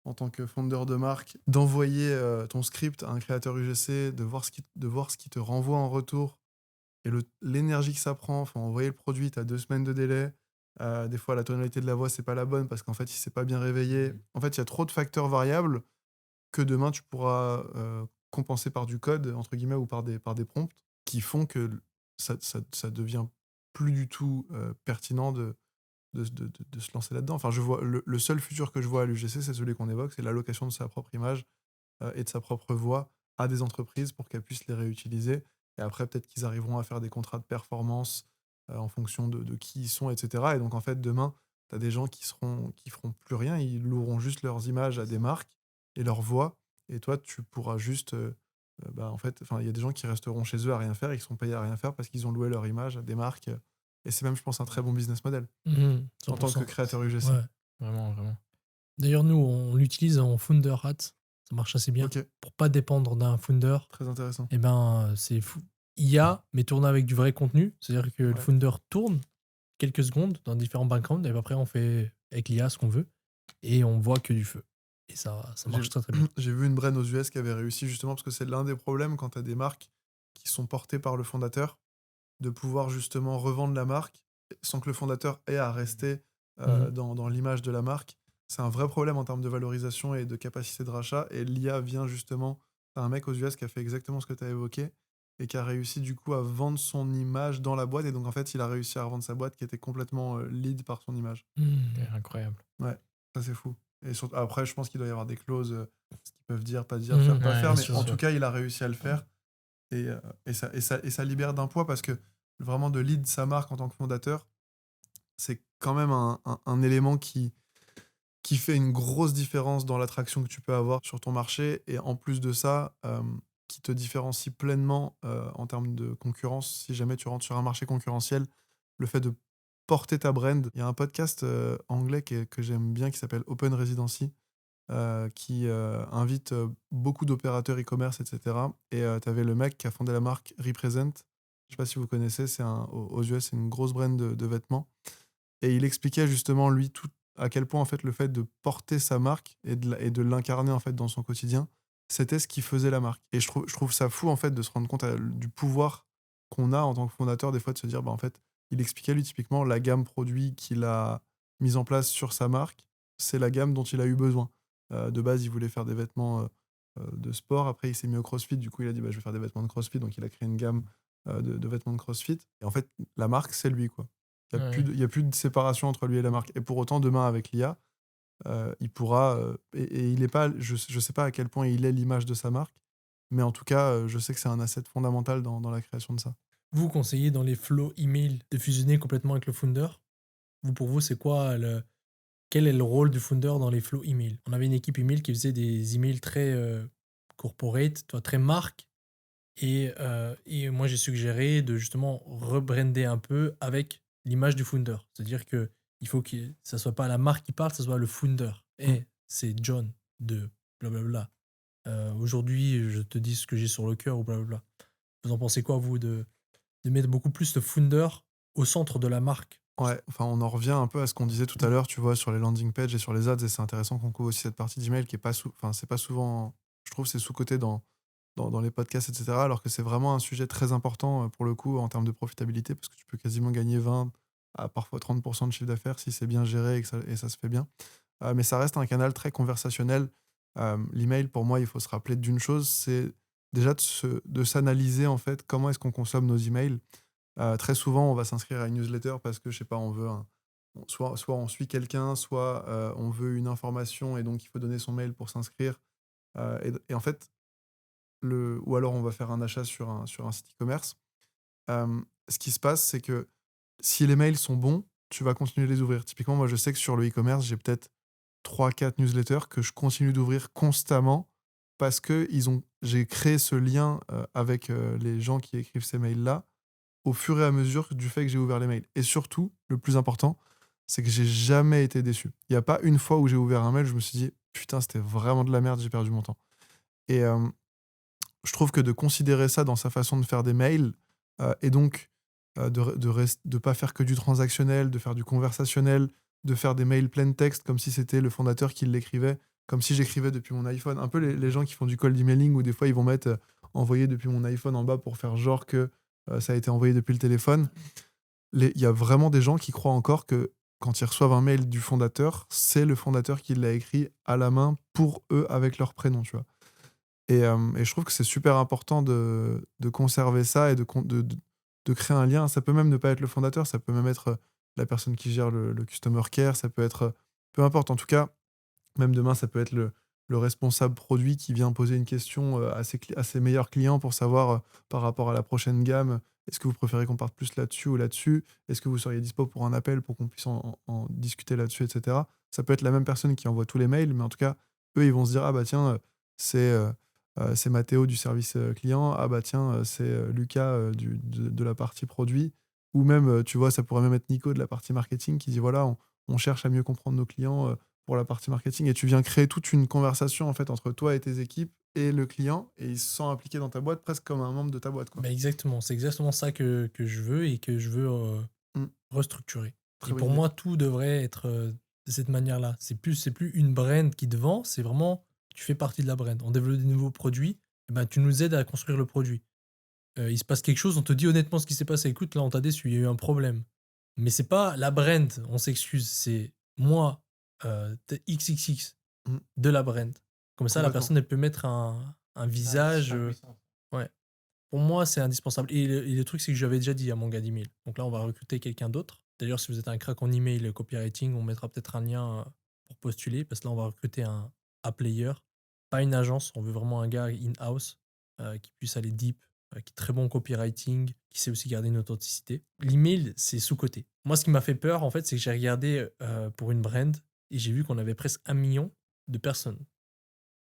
en tant que fondeur de marque, d'envoyer ton script à un créateur UGC, de voir ce qui te renvoie en retour, et l'énergie que ça prend, enfin, envoyer le produit, tu as 2 semaines de délai. Des fois, la tonalité de la voix, c'est pas la bonne parce qu'en fait, il s'est pas bien réveillé. En fait, il y a trop de facteurs variables que demain, tu pourras compenser par du code, entre guillemets, ou par des prompts, qui font que ça devient plus du tout pertinent de se lancer là-dedans. Enfin, je vois, le seul futur que je vois à l'UGC, c'est celui qu'on évoque, c'est l'allocation de sa propre image et de sa propre voix à des entreprises pour qu'elles puissent les réutiliser. Et après, peut-être qu'ils arriveront à faire des contrats de performance en fonction de qui ils sont, etc. Et donc, en fait, demain, tu as des gens qui feront plus rien, ils loueront juste leurs images à des marques et leur voix. Et toi, tu pourras juste. En fait, il y a des gens qui resteront chez eux à rien faire et qui sont payés à rien faire parce qu'ils ont loué leur image à des marques. Et c'est même, je pense, un très bon business model en tant que
100%.
créateur UGC.
Ouais.
Vraiment, vraiment.
D'ailleurs, nous, on l'utilise en Founder Hat. Ça marche assez bien.
Ok,
Pour pas dépendre d'un founder,
très intéressant.
eh ben, c'est fou. IA, mais tourné avec du vrai contenu. C'est-à-dire que le
Ouais.
founder tourne quelques secondes dans différents backgrounds et après, on fait avec l'IA ce qu'on veut et on voit que du feu. Et ça marche très très bien.
J'ai vu une brand aux US qui avait réussi justement parce que c'est l'un des problèmes quand tu as des marques qui sont portées par le fondateur, de pouvoir justement revendre la marque sans que le fondateur ait à rester dans l'image de la marque. C'est un vrai problème en termes de valorisation et de capacité de rachat. Et l'IA vient justement. T'as un mec aux US qui a fait exactement ce que tu as évoqué et qui a réussi du coup à vendre son image dans la boîte. Et donc en fait, il a réussi à revendre sa boîte qui était complètement lead par son image.
C'est incroyable.
Ça, c'est fou. Et surtout, après, je pense qu'il doit y avoir des clauses, ce qu'ils peuvent dire, pas dire, faire, pas
Ouais,
faire. Mais
sûr,
en
sûr.
tout cas, il a réussi à le faire. Et ça libère d'un poids parce que vraiment de lead sa marque en tant que fondateur, c'est quand même un élément qui fait une grosse différence dans l'attraction que tu peux avoir sur ton marché. Et en plus de ça, qui te différencie pleinement en termes de concurrence. Si jamais tu rentres sur un marché concurrentiel, le fait de porter ta brand. Il y a un podcast anglais que j'aime bien qui s'appelle Open Residency, qui invite beaucoup d'opérateurs e-commerce, etc. Et tu avais le mec qui a fondé la marque Represent. Je sais pas si vous connaissez, aux US, c'est une grosse brand de vêtements. Et il expliquait justement, lui, à quel point en fait, le fait de porter sa marque et de l'incarner en fait, dans son quotidien, c'était ce qui faisait la marque. Et je trouve ça fou en fait, de se rendre compte du pouvoir qu'on a en tant que fondateur, des fois, de se dire, en fait, il expliquait lui typiquement la gamme produit qu'il a mise en place sur sa marque, c'est la gamme dont il a eu besoin. De base, il voulait faire des vêtements de sport. Après, il s'est mis au CrossFit. Du coup, il a dit je vais faire des vêtements de CrossFit. Donc, il a créé une gamme de vêtements de CrossFit. Et en fait, la marque, c'est lui, quoi. Il
Ouais.
y a plus de séparation entre lui et la marque. Et pour autant, demain, avec l'IA, il pourra. Et il est pas. Je sais pas à quel point il est l'image de sa marque, mais en tout cas, je sais que c'est un asset fondamental dans la création de ça.
Vous conseillez dans les flows email de fusionner complètement avec le founder? Pour vous, c'est quoi quel est le rôle du founder dans les flows email? On avait une équipe email qui faisait des emails très corporate, toi, très marque. Et moi, j'ai suggéré de justement rebrander un peu avec l'image du founder. C'est-à-dire que il faut que ça soit pas la marque qui parle, ça soit le founder. Et c'est John de blablabla. Aujourd'hui, je te dis ce que j'ai sur le cœur ou blablabla. Vous en pensez quoi, vous, de mettre beaucoup plus le founder au centre de la marque?
Ouais, enfin, on en revient un peu à ce qu'on disait tout à l'heure, tu vois, sur les landing pages et sur les ads, et c'est intéressant qu'on couvre aussi cette partie d'email qui est pas enfin, c'est pas souvent, je trouve, c'est sous-coté dans les podcasts, etc., alors que c'est vraiment un sujet très important pour le coup en termes de profitabilité, parce que tu peux quasiment gagner 20 à parfois 30% de chiffre d'affaires si c'est bien géré et ça se fait bien. Mais ça reste un canal très conversationnel. L'email, pour moi, il faut se rappeler d'une chose, c'est déjà de s'analyser en fait comment est-ce qu'on consomme nos emails. Très souvent, on va s'inscrire à une newsletter parce que, je sais pas, on veut soit on suit quelqu'un, soit on veut une information et donc il faut donner son mail pour s'inscrire. Et en fait, ou alors on va faire un achat sur un site e-commerce. Ce qui se passe, c'est que si les mails sont bons, tu vas continuer de les ouvrir. Typiquement, moi, je sais que sur le e-commerce, j'ai peut-être 3-4 newsletters que je continue d'ouvrir constamment parce que j'ai créé ce lien avec les gens qui écrivent ces mails-là au fur et à mesure du fait que j'ai ouvert les mails. Et surtout, le plus important, c'est que j'ai jamais été déçu. Il n'y a pas une fois où j'ai ouvert un mail, je me suis dit, putain, c'était vraiment de la merde, j'ai perdu mon temps. Et je trouve que de considérer ça dans sa façon de faire des mails, et donc de pas faire que du transactionnel, de faire du conversationnel, de faire des mails plein texte comme si c'était le fondateur qui l'écrivait, comme si j'écrivais depuis mon iPhone. Un peu les gens qui font du cold emailing où des fois ils vont mettre envoyé depuis mon iPhone en bas pour faire genre que ça a été envoyé depuis le téléphone. Il y a vraiment des gens qui croient encore que quand ils reçoivent un mail du fondateur, c'est le fondateur qui l'a écrit à la main pour eux avec leur prénom, tu vois. Et je trouve que c'est super important de conserver ça et de créer un lien. Ça peut même ne pas être le fondateur, ça peut même être la personne qui gère le customer care, ça peut être, peu importe. En tout cas, même demain, ça peut être le responsable produit qui vient poser une question à ses meilleurs clients pour savoir, par rapport à la prochaine gamme, est-ce que vous préférez qu'on parte plus là-dessus ou là-dessus? Est-ce que vous seriez dispo pour un appel pour qu'on puisse en discuter là-dessus, etc. Ça peut être la même personne qui envoie tous les mails, mais en tout cas, eux, ils vont se dire, ah bah tiens, c'est Mathéo du service client, ah bah tiens, c'est Lucas de la partie produit, ou même, tu vois, ça pourrait même être Nico de la partie marketing qui dit, voilà, on cherche à mieux comprendre nos clients pour la partie marketing, et tu viens créer toute une conversation en fait entre toi et tes équipes et le client, et il se sent impliqué dans ta boîte presque comme un membre de ta boîte, quoi.
Bah, exactement, c'est exactement ça que je veux et que je veux
Mm.
restructurer.
Très
Et
bonne
pour
idée.
moi, tout devrait être de cette manière-là. C'est plus une brand qui te vend, c'est vraiment tu fais partie de la brand. On développe des nouveaux produits, et ben, tu nous aides à construire le produit. Il se passe quelque chose, on te dit honnêtement ce qui s'est passé. Écoute, là, on t'a déçu, il y a eu un problème. Mais c'est pas la brand, on s'excuse, c'est moi, XXX
Mm.
de la brand. Comme ça, la
Complètement.
personne, elle peut mettre un visage. Ouais. Pour moi, c'est indispensable. Et le truc, c'est que j'avais déjà dit à mon gars d'email. Donc là, on va recruter quelqu'un d'autre. D'ailleurs, si vous êtes un crack en email copywriting, on mettra peut-être un lien pour postuler. Parce que là, on va recruter un player, pas une agence. On veut vraiment un gars in-house qui puisse aller deep, qui est très bon en copywriting, qui sait aussi garder une authenticité. L'email, c'est sous-côté. Moi, ce qui m'a fait peur, en fait, c'est que j'ai regardé pour une brand et j'ai vu qu'on avait presque 1 million de personnes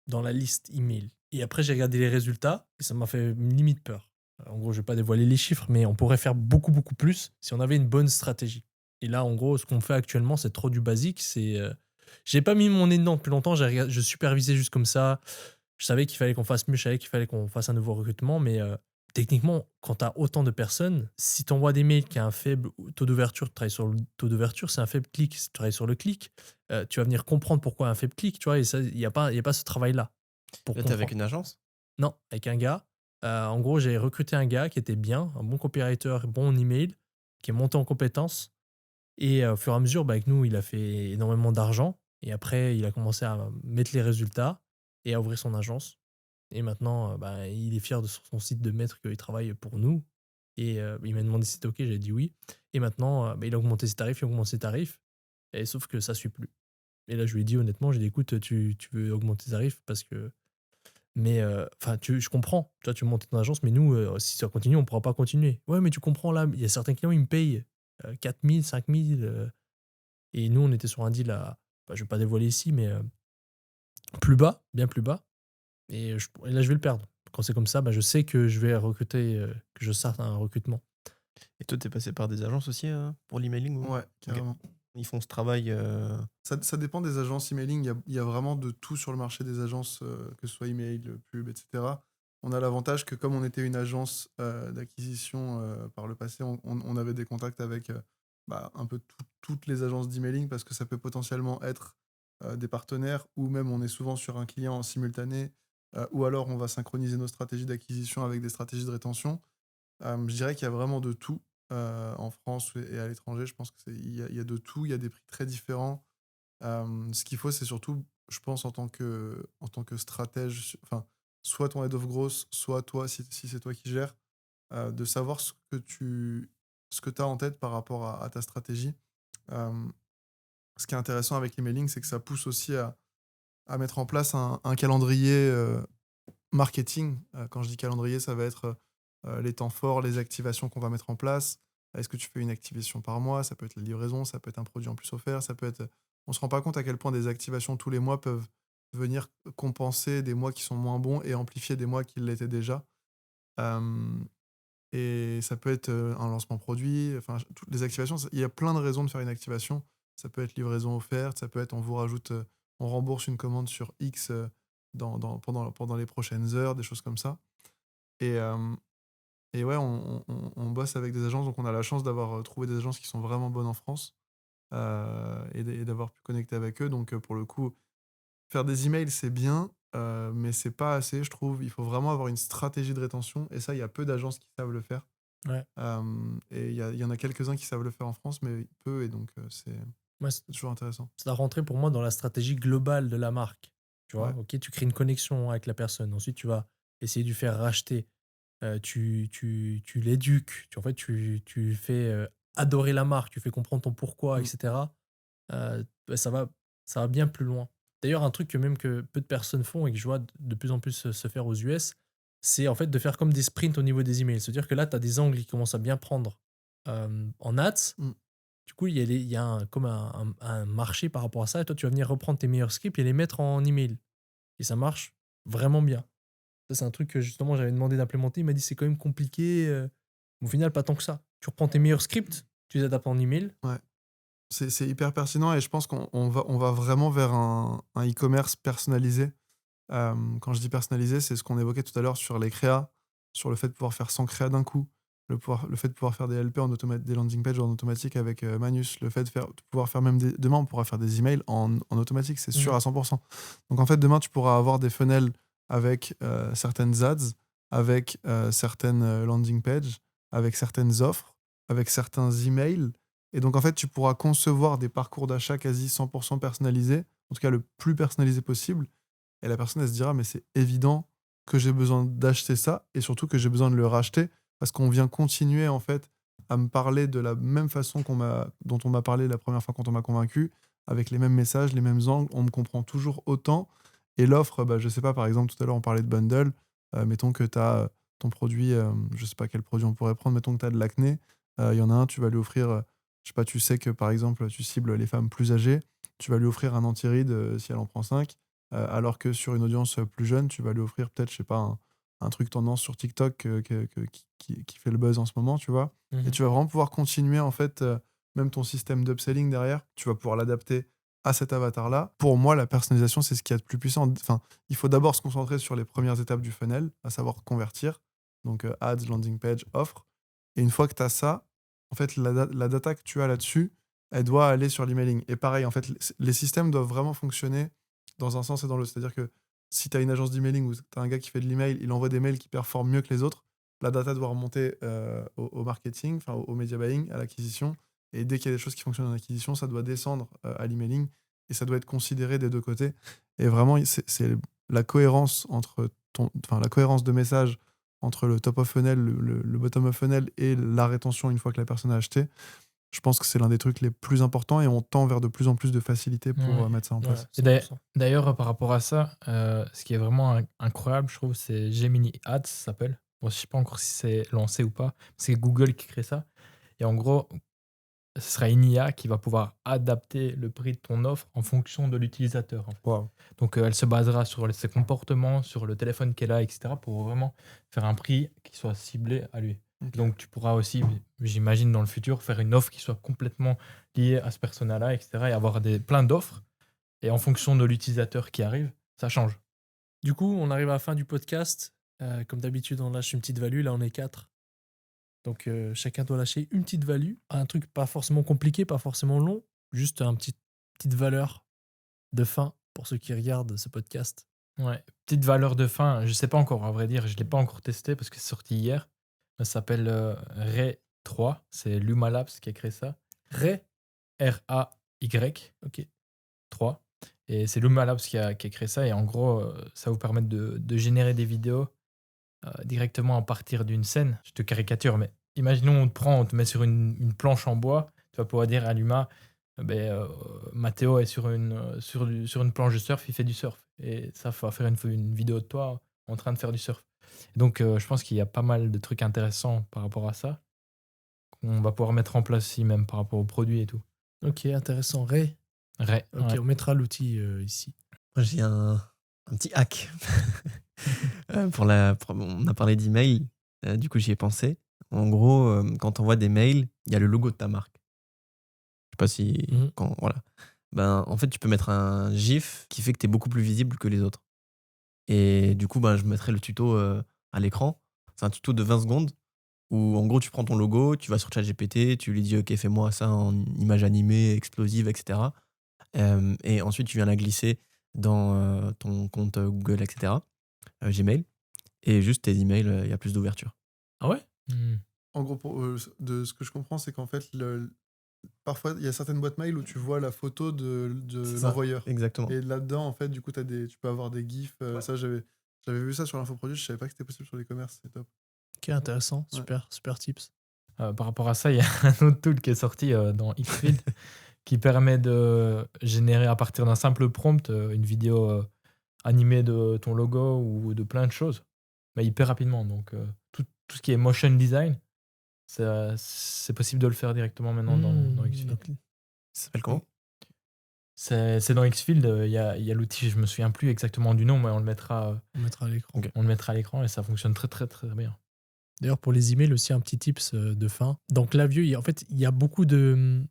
dans la liste email. Et après, j'ai regardé les résultats et ça m'a fait limite peur. En gros, je vais pas dévoiler les chiffres, mais on pourrait faire beaucoup, beaucoup plus si on avait une bonne stratégie. Et là, en gros, ce qu'on fait actuellement, c'est trop du basique. J'ai pas mis mon nez dedans depuis longtemps. Je supervisais juste comme ça. Je savais qu'il fallait qu'on fasse mieux. Je savais qu'il fallait qu'on fasse un nouveau recrutement. Mais techniquement, quand tu as autant de personnes, si tu envoies des mails qui ont un faible taux d'ouverture, tu travailles sur le taux d'ouverture, c'est un faible clic. Si tu travailles sur le clic, tu vas venir comprendre pourquoi un faible clic. Tu vois, et ça, il n'y a pas ce travail-là. Pour
Là, t'es avec
comprendre.
une agence?
Non, avec un gars. En gros, j'ai recruté un gars qui était bien, un bon copywriter, bon en email, qui est monté en compétences. Et au fur et à mesure, avec nous, il a fait énormément d'argent. Et après, il a commencé à mettre les résultats et à ouvrir son agence. Et maintenant, il est fier de son site de mettre qu'il travaille pour nous. Et il m'a demandé si c'était OK, j'avais dit oui. Et maintenant, il a augmenté ses tarifs, il augmente ses tarifs. Et sauf que ça suit plus. Et là, je lui ai dit honnêtement, j'ai dit écoute, tu veux augmenter tes tarifs parce que. Mais enfin, je comprends. Toi, tu montes ton agence, mais nous, si ça continue, on ne pourra pas continuer. Ouais, mais tu comprends là, il y a certains clients, ils me payent 4 000, 5 000. Et nous, on était sur un deal à. Je ne vais pas dévoiler ici, mais plus bas, bien plus bas. Et là, je vais le perdre. Quand c'est comme ça, je sais que je vais recruter, que je starte un recrutement.
Et toi, t'es passé par des agences aussi pour l'emailing ou...
Ouais, carrément.
Ils font ce travail.
Ça dépend des agences emailing. Il y a vraiment de tout sur le marché des agences, que ce soit email, pub, etc. On a l'avantage que comme on était une agence d'acquisition par le passé, on avait des contacts avec un peu toutes les agences d'emailing parce que ça peut potentiellement être des partenaires ou même on est souvent sur un client en simultané ou alors on va synchroniser nos stratégies d'acquisition avec des stratégies de rétention. Je dirais qu'il y a vraiment de tout en France et à l'étranger. Je pense qu'il y a de tout, il y a des prix très différents. Ce qu'il faut, c'est surtout, je pense, en tant que stratège, enfin, soit ton head of growth, soit toi, si c'est toi qui gères, de savoir ce que tu as en tête par rapport à ta stratégie. Euh, Ce qui est intéressant avec l'emailing, c'est que ça pousse aussi à mettre en place un calendrier marketing. Quand je dis calendrier, ça va être les temps forts, les activations qu'on va mettre en place. Est-ce que tu fais une activation par mois? Ça peut être la livraison, ça peut être un produit en plus offert, ça peut être... On ne se rend pas compte à quel point des activations tous les mois peuvent venir compenser des mois qui sont moins bons et amplifier des mois qui l'étaient déjà. Euh, et ça peut être un lancement produit, enfin, toutes les activations, il y a plein de raisons de faire une activation. Ça peut être livraison offerte, ça peut être on vous rajoute, on rembourse une commande sur X pendant les prochaines heures, des choses comme ça. Et, euh, et ouais, on bosse avec des agences, donc on a la chance d'avoir trouvé des agences qui sont vraiment bonnes en France et d'avoir pu connecter avec eux. Donc pour le coup, faire des emails, c'est bien, mais c'est pas assez, je trouve. Il faut vraiment avoir une stratégie de rétention. Et ça, il y a peu d'agences qui savent le faire.
Ouais.
Et il y en a quelques-uns qui savent le faire en France, mais peu. Et donc, c'est
Moi,
toujours intéressant.
ça doit rentrer pour moi dans la stratégie globale de la marque. Tu vois,
Ouais.
ok, tu crées une connexion avec la personne. Ensuite, tu vas essayer de lui faire racheter. Tu l'éduques. En fait, tu fais adorer la marque. Tu fais comprendre ton pourquoi,
Mm.
etc. Ça va bien plus loin. D'ailleurs, un truc que peu de personnes font et que je vois de plus en plus se faire aux US, c'est en fait de faire comme des sprints au niveau des emails. C'est-à-dire que là, tu as des angles qui commencent à bien prendre en ads.
Mm.
Du coup, il y a comme un marché par rapport à ça. Et toi, tu vas venir reprendre tes meilleurs scripts et les mettre en email. Et ça marche vraiment bien. Ça, c'est un truc que justement j'avais demandé d'implémenter. Il m'a dit c'est quand même compliqué. Au final, pas tant que ça. Tu reprends tes meilleurs scripts, tu les adaptes en email.
Ouais. C'est hyper pertinent et je pense on va vraiment vers un e-commerce personnalisé. Quand je dis personnalisé, c'est ce qu'on évoquait tout à l'heure sur les créas, sur le fait de pouvoir faire 100 créas d'un coup, le fait de pouvoir faire des LP des landing pages en automatique avec Manus, le fait de pouvoir faire même demain, on pourra faire des emails en automatique, c'est sûr
Mhm.
à 100%. Donc en fait, demain, tu pourras avoir des funnels avec certaines ads, avec certaines landing pages, avec certaines offres, avec certains emails. Et donc en fait, tu pourras concevoir des parcours d'achat quasi 100% personnalisés, en tout cas le plus personnalisé possible. Et la personne, elle se dira, mais c'est évident que j'ai besoin d'acheter ça et surtout que j'ai besoin de le racheter parce qu'on vient continuer en fait à me parler de la même façon dont on m'a parlé la première fois quand on m'a convaincu, avec les mêmes messages, les mêmes angles, on me comprend toujours autant. Et l'offre, je sais pas, par exemple, tout à l'heure on parlait de bundle, mettons que tu as ton produit, je sais pas quel produit on pourrait prendre, mettons que tu as de l'acné, il y en a un, tu vas lui offrir, je sais pas, tu sais que par exemple tu cibles les femmes plus âgées, tu vas lui offrir un anti-rides si elle en prend 5. Alors que sur une audience plus jeune, tu vas lui offrir peut-être, je sais pas, un truc tendance sur TikTok qui fait le buzz en ce moment, tu vois. Et
Mhm.
tu vas vraiment pouvoir continuer, en fait, même ton système d'upselling derrière, tu vas pouvoir l'adapter à cet avatar-là. Pour moi, la personnalisation, c'est ce qu'il y a de plus puissant. Enfin, il faut d'abord se concentrer sur les premières étapes du funnel, à savoir convertir. Donc, ads, landing page, offre. Et une fois que tu as ça, en fait, la data que tu as là-dessus, elle doit aller sur l'emailing. Et pareil, en fait, les systèmes doivent vraiment fonctionner dans un sens et dans l'autre. C'est-à-dire que si tu as une agence d'emailing ou tu as un gars qui fait de l'email, il envoie des mails qui performent mieux que les autres, la data doit remonter au marketing, enfin au media buying, à l'acquisition. Et dès qu'il y a des choses qui fonctionnent en acquisition, ça doit descendre à l'emailing et ça doit être considéré des deux côtés. Et vraiment, c'est la cohérence la cohérence de message entre le top of funnel, le bottom of funnel et la rétention une fois que la personne a acheté. Je pense que c'est l'un des trucs les plus importants et on tend vers de plus en plus de facilité pour
Ouais.
mettre ça en place.
Et
100%.
d'ailleurs, par rapport à ça, ce qui est vraiment incroyable, je trouve, c'est Gemini Ads, ça s'appelle. Bon, je sais pas encore si c'est lancé ou pas. C'est Google qui crée ça. Et en gros, ce sera une IA qui va pouvoir adapter le prix de ton offre en fonction de l'utilisateur, en fait.
Wow.
Donc, elle se basera sur ses comportements, sur le téléphone qu'elle a, etc., pour vraiment faire un prix qui soit ciblé à lui.
Ok.
Donc, tu pourras aussi, j'imagine, dans le futur, faire une offre qui soit complètement liée à ce persona-là, etc., et avoir plein d'offres. Et en fonction de l'utilisateur qui arrive, ça change.
Du coup, on arrive à la fin du podcast. Comme d'habitude, on lâche une petite value. Là, on est 4. Donc, chacun doit lâcher une petite value. Un truc pas forcément compliqué, pas forcément long. Juste petite valeur de fin pour ceux qui regardent ce podcast.
Ouais. Petite valeur de fin, je sais pas encore, à vrai dire, je l'ai pas encore testé parce que c'est sorti hier. Ça s'appelle Ray 3, c'est Luma Labs qui a créé ça.
Ray,
R-A-Y,
ok.
3. Et c'est Luma Labs qui a créé ça. Et en gros, ça va vous permettre de générer des vidéos directement à partir d'une scène. Je te caricature, mais imaginons on te met sur une planche en bois. Tu vas pouvoir dire à Luma, Mathéo est sur une planche de surf, il fait du surf. Et ça va faire une vidéo de toi en train de faire du surf. Et donc, je pense qu'il y a pas mal de trucs intéressants par rapport à ça qu'on va pouvoir mettre en place ici, même par rapport aux produits et tout.
Ok, intéressant. Ray.
Ouais.
Ok, on mettra l'outil ici.
Moi, j'ai un petit hack. On a parlé d'email, du coup, j'y ai pensé. En gros, quand on envoie des mails, il y a le logo de ta marque. Je sais pas si.
Mhm.
Voilà. Ben, en fait, tu peux mettre un GIF qui fait que tu es beaucoup plus visible que les autres. Et du coup, ben, je mettrai le tuto à l'écran. C'est un tuto de 20 secondes où, en gros, tu prends ton logo, tu vas sur ChatGPT, tu lui dis OK, fais-moi ça en image animée, explosive, etc. Et ensuite, tu viens la glisser dans ton compte Google, etc. Gmail. Et juste tes emails, il y a plus d'ouverture.
Ah ouais?
En gros, de ce que je comprends, c'est qu'en fait, parfois, il y a certaines boîtes mail où tu vois la photo de
C'est ça,
l'envoyeur.
exactement.
Et là-dedans, en fait, du coup, tu peux avoir des gifs. Ça, j'avais vu ça sur l'infoproduit. Je savais pas que c'était possible sur l'e-commerce. C'est top.
Ok, intéressant.
Ouais.
Super tips.
Par rapport à ça, il y a un autre tool qui est sorti dans Xfield qui permet de générer à partir d'un simple prompt une vidéo animée de ton logo ou de plein de choses, mais hyper rapidement. Donc, tout ce qui est motion design, c'est possible de le faire directement maintenant dans Xfield.
Donc,
Ça s'appelle comment?
C'est dans Xfield, il y a l'outil, je me souviens plus exactement du nom, mais on le mettra
on mettra à l'écran.
Ok.
on le mettra à l'écran et ça fonctionne très très très bien.
D'ailleurs, pour les emails aussi, un petit tips de fin. Dans Klaviyo, il y a beaucoup de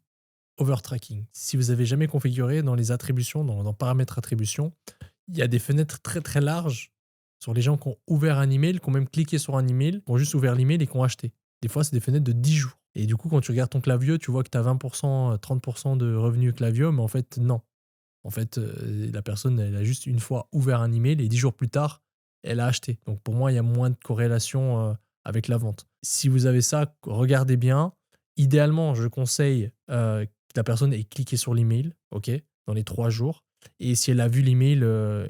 overtracking. Si vous avez jamais configuré dans les attributions, dans paramètres attributions, il y a des fenêtres très très larges sur les gens qui ont ouvert un email, qui ont même cliqué sur un email, qui ont juste ouvert l'email et qui ont acheté. Des fois, c'est des fenêtres de 10 jours. Et du coup, quand tu regardes ton Klaviyo, tu vois que tu as 20%, 30% de revenus Klaviyo, mais en fait, non. En fait, la personne, elle a juste une fois ouvert un email et 10 jours plus tard, elle a acheté. Donc pour moi, il y a moins de corrélation avec la vente. Si vous avez ça, regardez bien. Idéalement, je conseille que la personne ait cliqué sur l'email, ok, dans les 3 jours. Et si elle a vu l'email,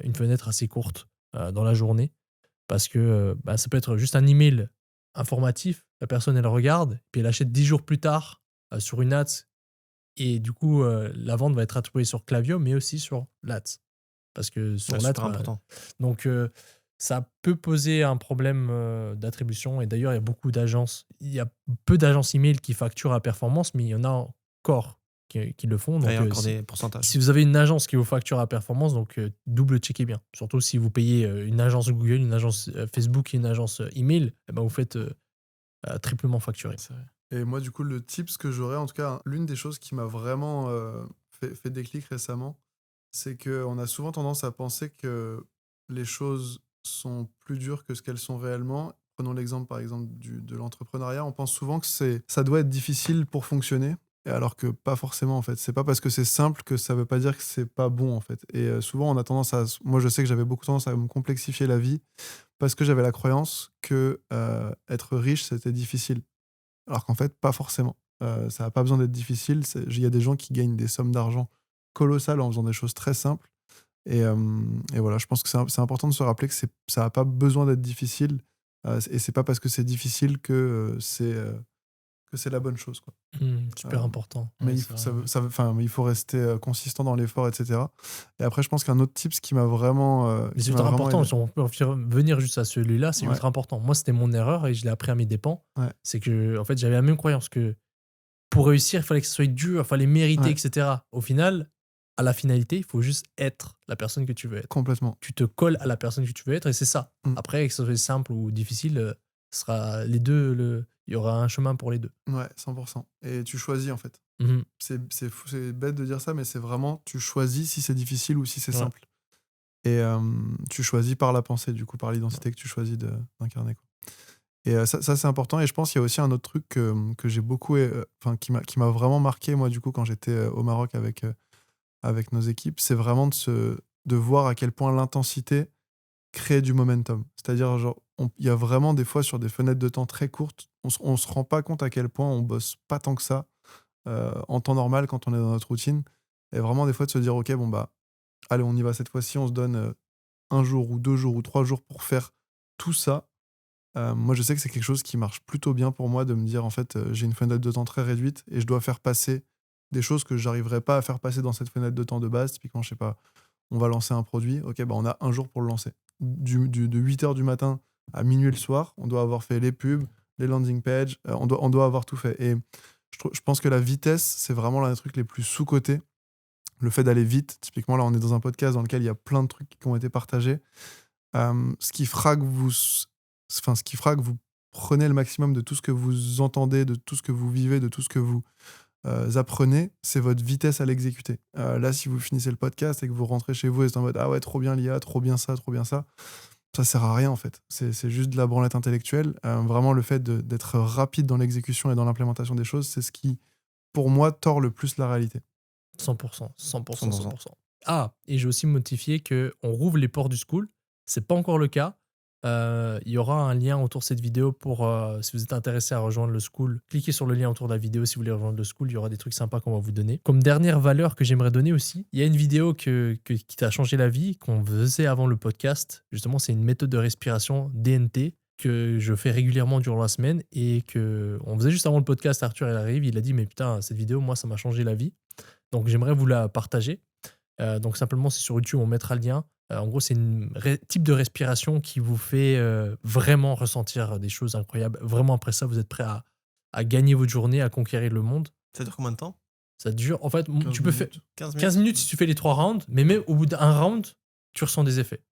une fenêtre assez courte dans la journée, parce que ça peut être juste un email informatif. La personne, elle regarde, puis elle achète 10 jours plus tard sur une ads. Et du coup, la vente va être attribuée sur Klaviyo, mais aussi sur l'ADS. Parce que sur
Ouais,
l'ADS,
super important.
donc ça peut poser un problème d'attribution. Et d'ailleurs, il y a beaucoup d'agences. Il y a peu d'agences email qui facturent à performance, mais il y en a encore qui le font. Donc,
Il y a encore des pourcentages.
si vous avez une agence qui vous facture à performance, donc double-checkez bien. Surtout si vous payez une agence Google, une agence Facebook et une agence email, eh ben vous faites triplement facturer.
C'est vrai.
Et moi, du coup, le tips que j'aurais, en tout cas, l'une des choses qui m'a vraiment fait déclic récemment, c'est qu'on a souvent tendance à penser que les choses sont plus dures que ce qu'elles sont réellement. Prenons l'exemple, par exemple, de l'entrepreneuriat. On pense souvent que ça doit être difficile pour fonctionner, alors que pas forcément, en fait. C'est pas parce que c'est simple que ça veut pas dire que c'est pas bon, en fait. Et souvent, on a tendance à... Moi, je sais que j'avais beaucoup tendance à me complexifier la vie parce que j'avais la croyance que être riche, c'était difficile. Alors qu'en fait, pas forcément. Ça n'a pas besoin d'être difficile. Il y a des gens qui gagnent des sommes d'argent colossales en faisant des choses très simples. Et voilà, je pense que c'est important de se rappeler que ça n'a pas besoin d'être difficile. Et c'est pas parce que c'est difficile que c'est la bonne chose, quoi.
Super
Euh,
important.
Mais
Ouais,
il
c'est
faut,
vrai.
il faut rester consistant dans l'effort, etc. Et après, je pense qu'un autre tips qui m'a vraiment,
Mais c'est
qui m'a
ultra
vraiment
important.
aidé.
Si on peut venir juste à celui-là, c'est
Ouais.
ultra important. Moi, c'était mon erreur et je l'ai appris à mes dépens.
Ouais.
C'est que, en fait, j'avais la même croyance que pour réussir, il fallait que ce soit dur, il fallait mériter,
Ouais.
etc. Au final, à la finalité, il faut juste être la personne que tu veux être.
Complètement.
Tu te colles à la personne que tu veux être et c'est ça.
Mm.
Après, que ce soit simple ou difficile, ce sera les deux. Il y aura un chemin pour les deux.
Ouais, 100%. Et tu choisis, en fait.
Mhm.
C'est bête de dire ça, mais c'est vraiment, tu choisis si c'est difficile ou si c'est
Ouais.
simple. Et tu choisis par la pensée, du coup, par l'identité que tu choisis d'incarner, quoi. Et ça, c'est important. Et je pense qu'il y a aussi un autre truc que j'ai beaucoup, qui m'a vraiment marqué, moi, du coup, quand j'étais au Maroc avec nos équipes, c'est vraiment de voir à quel point l'intensité crée du momentum. C'est-à-dire, genre, il y a vraiment des fois sur des fenêtres de temps très courtes, on se rend pas compte à quel point on bosse pas tant que ça en temps normal quand on est dans notre routine. Et vraiment, des fois, de se dire, OK, bon, bah, allez, on y va cette fois-ci, on se donne 1 jour ou 2 jours ou 3 jours pour faire tout ça. Moi, je sais que c'est quelque chose qui marche plutôt bien pour moi de me dire, en fait, j'ai une fenêtre de temps très réduite et je dois faire passer des choses que j'arriverais pas à faire passer dans cette fenêtre de temps de base. Typiquement, je sais pas, on va lancer un produit. OK, bah, on a 1 jour pour le lancer. De 8h du matin à minuit le soir, on doit avoir fait les pubs, les landing pages, on doit avoir tout fait. Et je pense que la vitesse, c'est vraiment l'un des trucs les plus sous-cotés. Le fait d'aller vite, typiquement, là, on est dans un podcast dans lequel il y a plein de trucs qui ont été partagés. Ce qui fera que vous prenez le maximum de tout ce que vous entendez, de tout ce que vous vivez, de tout ce que vous apprenez, c'est votre vitesse à l'exécuter. Là, si vous finissez le podcast et que vous rentrez chez vous et c'est en mode ah ouais, trop bien l'IA, trop bien ça, ça sert à rien en fait. C'est juste de la branlette intellectuelle. Vraiment, le fait d'être rapide dans l'exécution et dans l'implémentation des choses, c'est ce qui, pour moi, tord le plus la réalité.
100%, 100%,
100%.
100%. Ah, et j'ai aussi notifié qu'on rouvre les portes du school. C'est pas encore le cas. Il y aura un lien autour de cette vidéo pour, si vous êtes intéressé à rejoindre le school, cliquez sur le lien autour de la vidéo si vous voulez rejoindre le school. Il y aura des trucs sympas qu'on va vous donner. Comme dernière valeur que j'aimerais donner aussi, il y a une vidéo qui t'a changé la vie, qu'on faisait avant le podcast. Justement, c'est une méthode de respiration DNT que je fais régulièrement durant la semaine et que on faisait juste avant le podcast. Arthur il arrive, il a dit mais putain, cette vidéo, moi, ça m'a changé la vie. Donc j'aimerais vous la partager. Donc simplement, c'est sur YouTube, on mettra le lien. En gros, c'est un type de respiration qui vous fait vraiment ressentir des choses incroyables. Vraiment, après ça, vous êtes prêt à gagner votre journée, à conquérir le monde.
Ça dure combien de temps?
Ça dure. En fait,
15
tu peux faire
minutes.
15 minutes si tu fais les 3 rounds, mais même au bout d'un round, tu ressens des effets.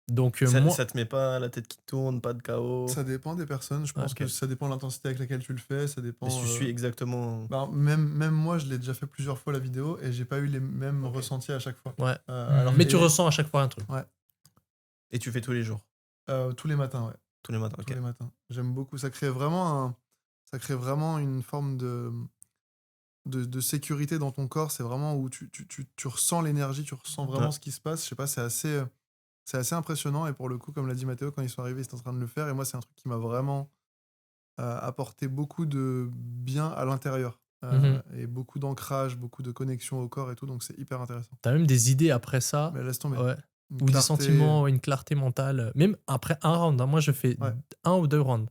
Donc, moi,
Ça te met pas la tête qui tourne, pas de chaos.
Ça dépend des personnes. Je pense
Ok.
que ça dépend de l'intensité avec laquelle tu le fais. Ça dépend.
Mais tu suis exactement.
Bah, même moi, je l'ai déjà fait plusieurs fois la vidéo et j'ai pas eu les mêmes ressentis à chaque fois.
ouais.
Alors
Mais
que-
tu ressens à chaque fois un truc.
Et tu fais tous les jours,
tous les matins, ouais.
tous les matins.
Tous
Ok.
les matins. J'aime beaucoup. Ça crée vraiment une forme de sécurité dans ton corps. C'est vraiment où tu ressens l'énergie, tu ressens vraiment
Ouais.
ce qui se passe. Je sais pas, c'est assez impressionnant. Et pour le coup, comme l'a dit Mathéo, quand ils sont arrivés, ils étaient en train de le faire. Et moi, c'est un truc qui m'a vraiment apporté beaucoup de bien à l'intérieur. Et beaucoup d'ancrage, beaucoup de connexion au corps et tout. Donc, c'est hyper intéressant.
T'as même des idées après ça.
Mais laisse tomber.
Ouais.
Une
Ou des
clarté.
sentiments, une clarté mentale. Même après un round. Moi, je fais
Ouais.
1 ou 2 rounds.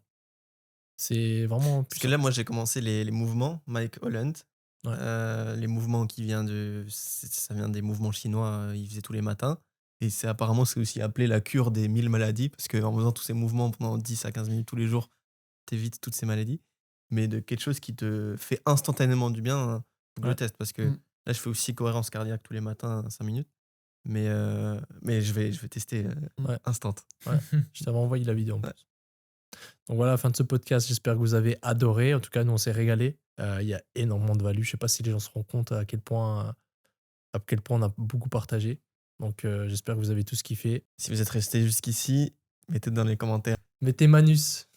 C'est vraiment.
Parce que là, moi, j'ai commencé les mouvements, Mike Holland.
Ouais.
Les mouvements qui viennent ça vient des mouvements chinois, il faisait tous les matins. Et apparemment, c'est aussi appelé la cure des 1000 maladies, parce qu'en faisant tous ces mouvements pendant 10 à 15 minutes tous les jours, t'évites toutes ces maladies. Mais de quelque chose qui te fait instantanément du bien, faut que je le teste, parce que là, je fais aussi cohérence cardiaque tous les matins, 5 minutes. Mais je vais tester
Ouais.
instant.
Je t'avais envoyé la vidéo en plus. Donc voilà, fin de ce podcast. J'espère que vous avez adoré. En tout cas, nous, on s'est régalé. Il y a énormément de value. Je sais pas si les gens se rendent compte à quel point on a beaucoup partagé. Donc j'espère que vous avez tous kiffé.
Si vous êtes resté jusqu'ici, mettez dans les commentaires.
Mettez Manus.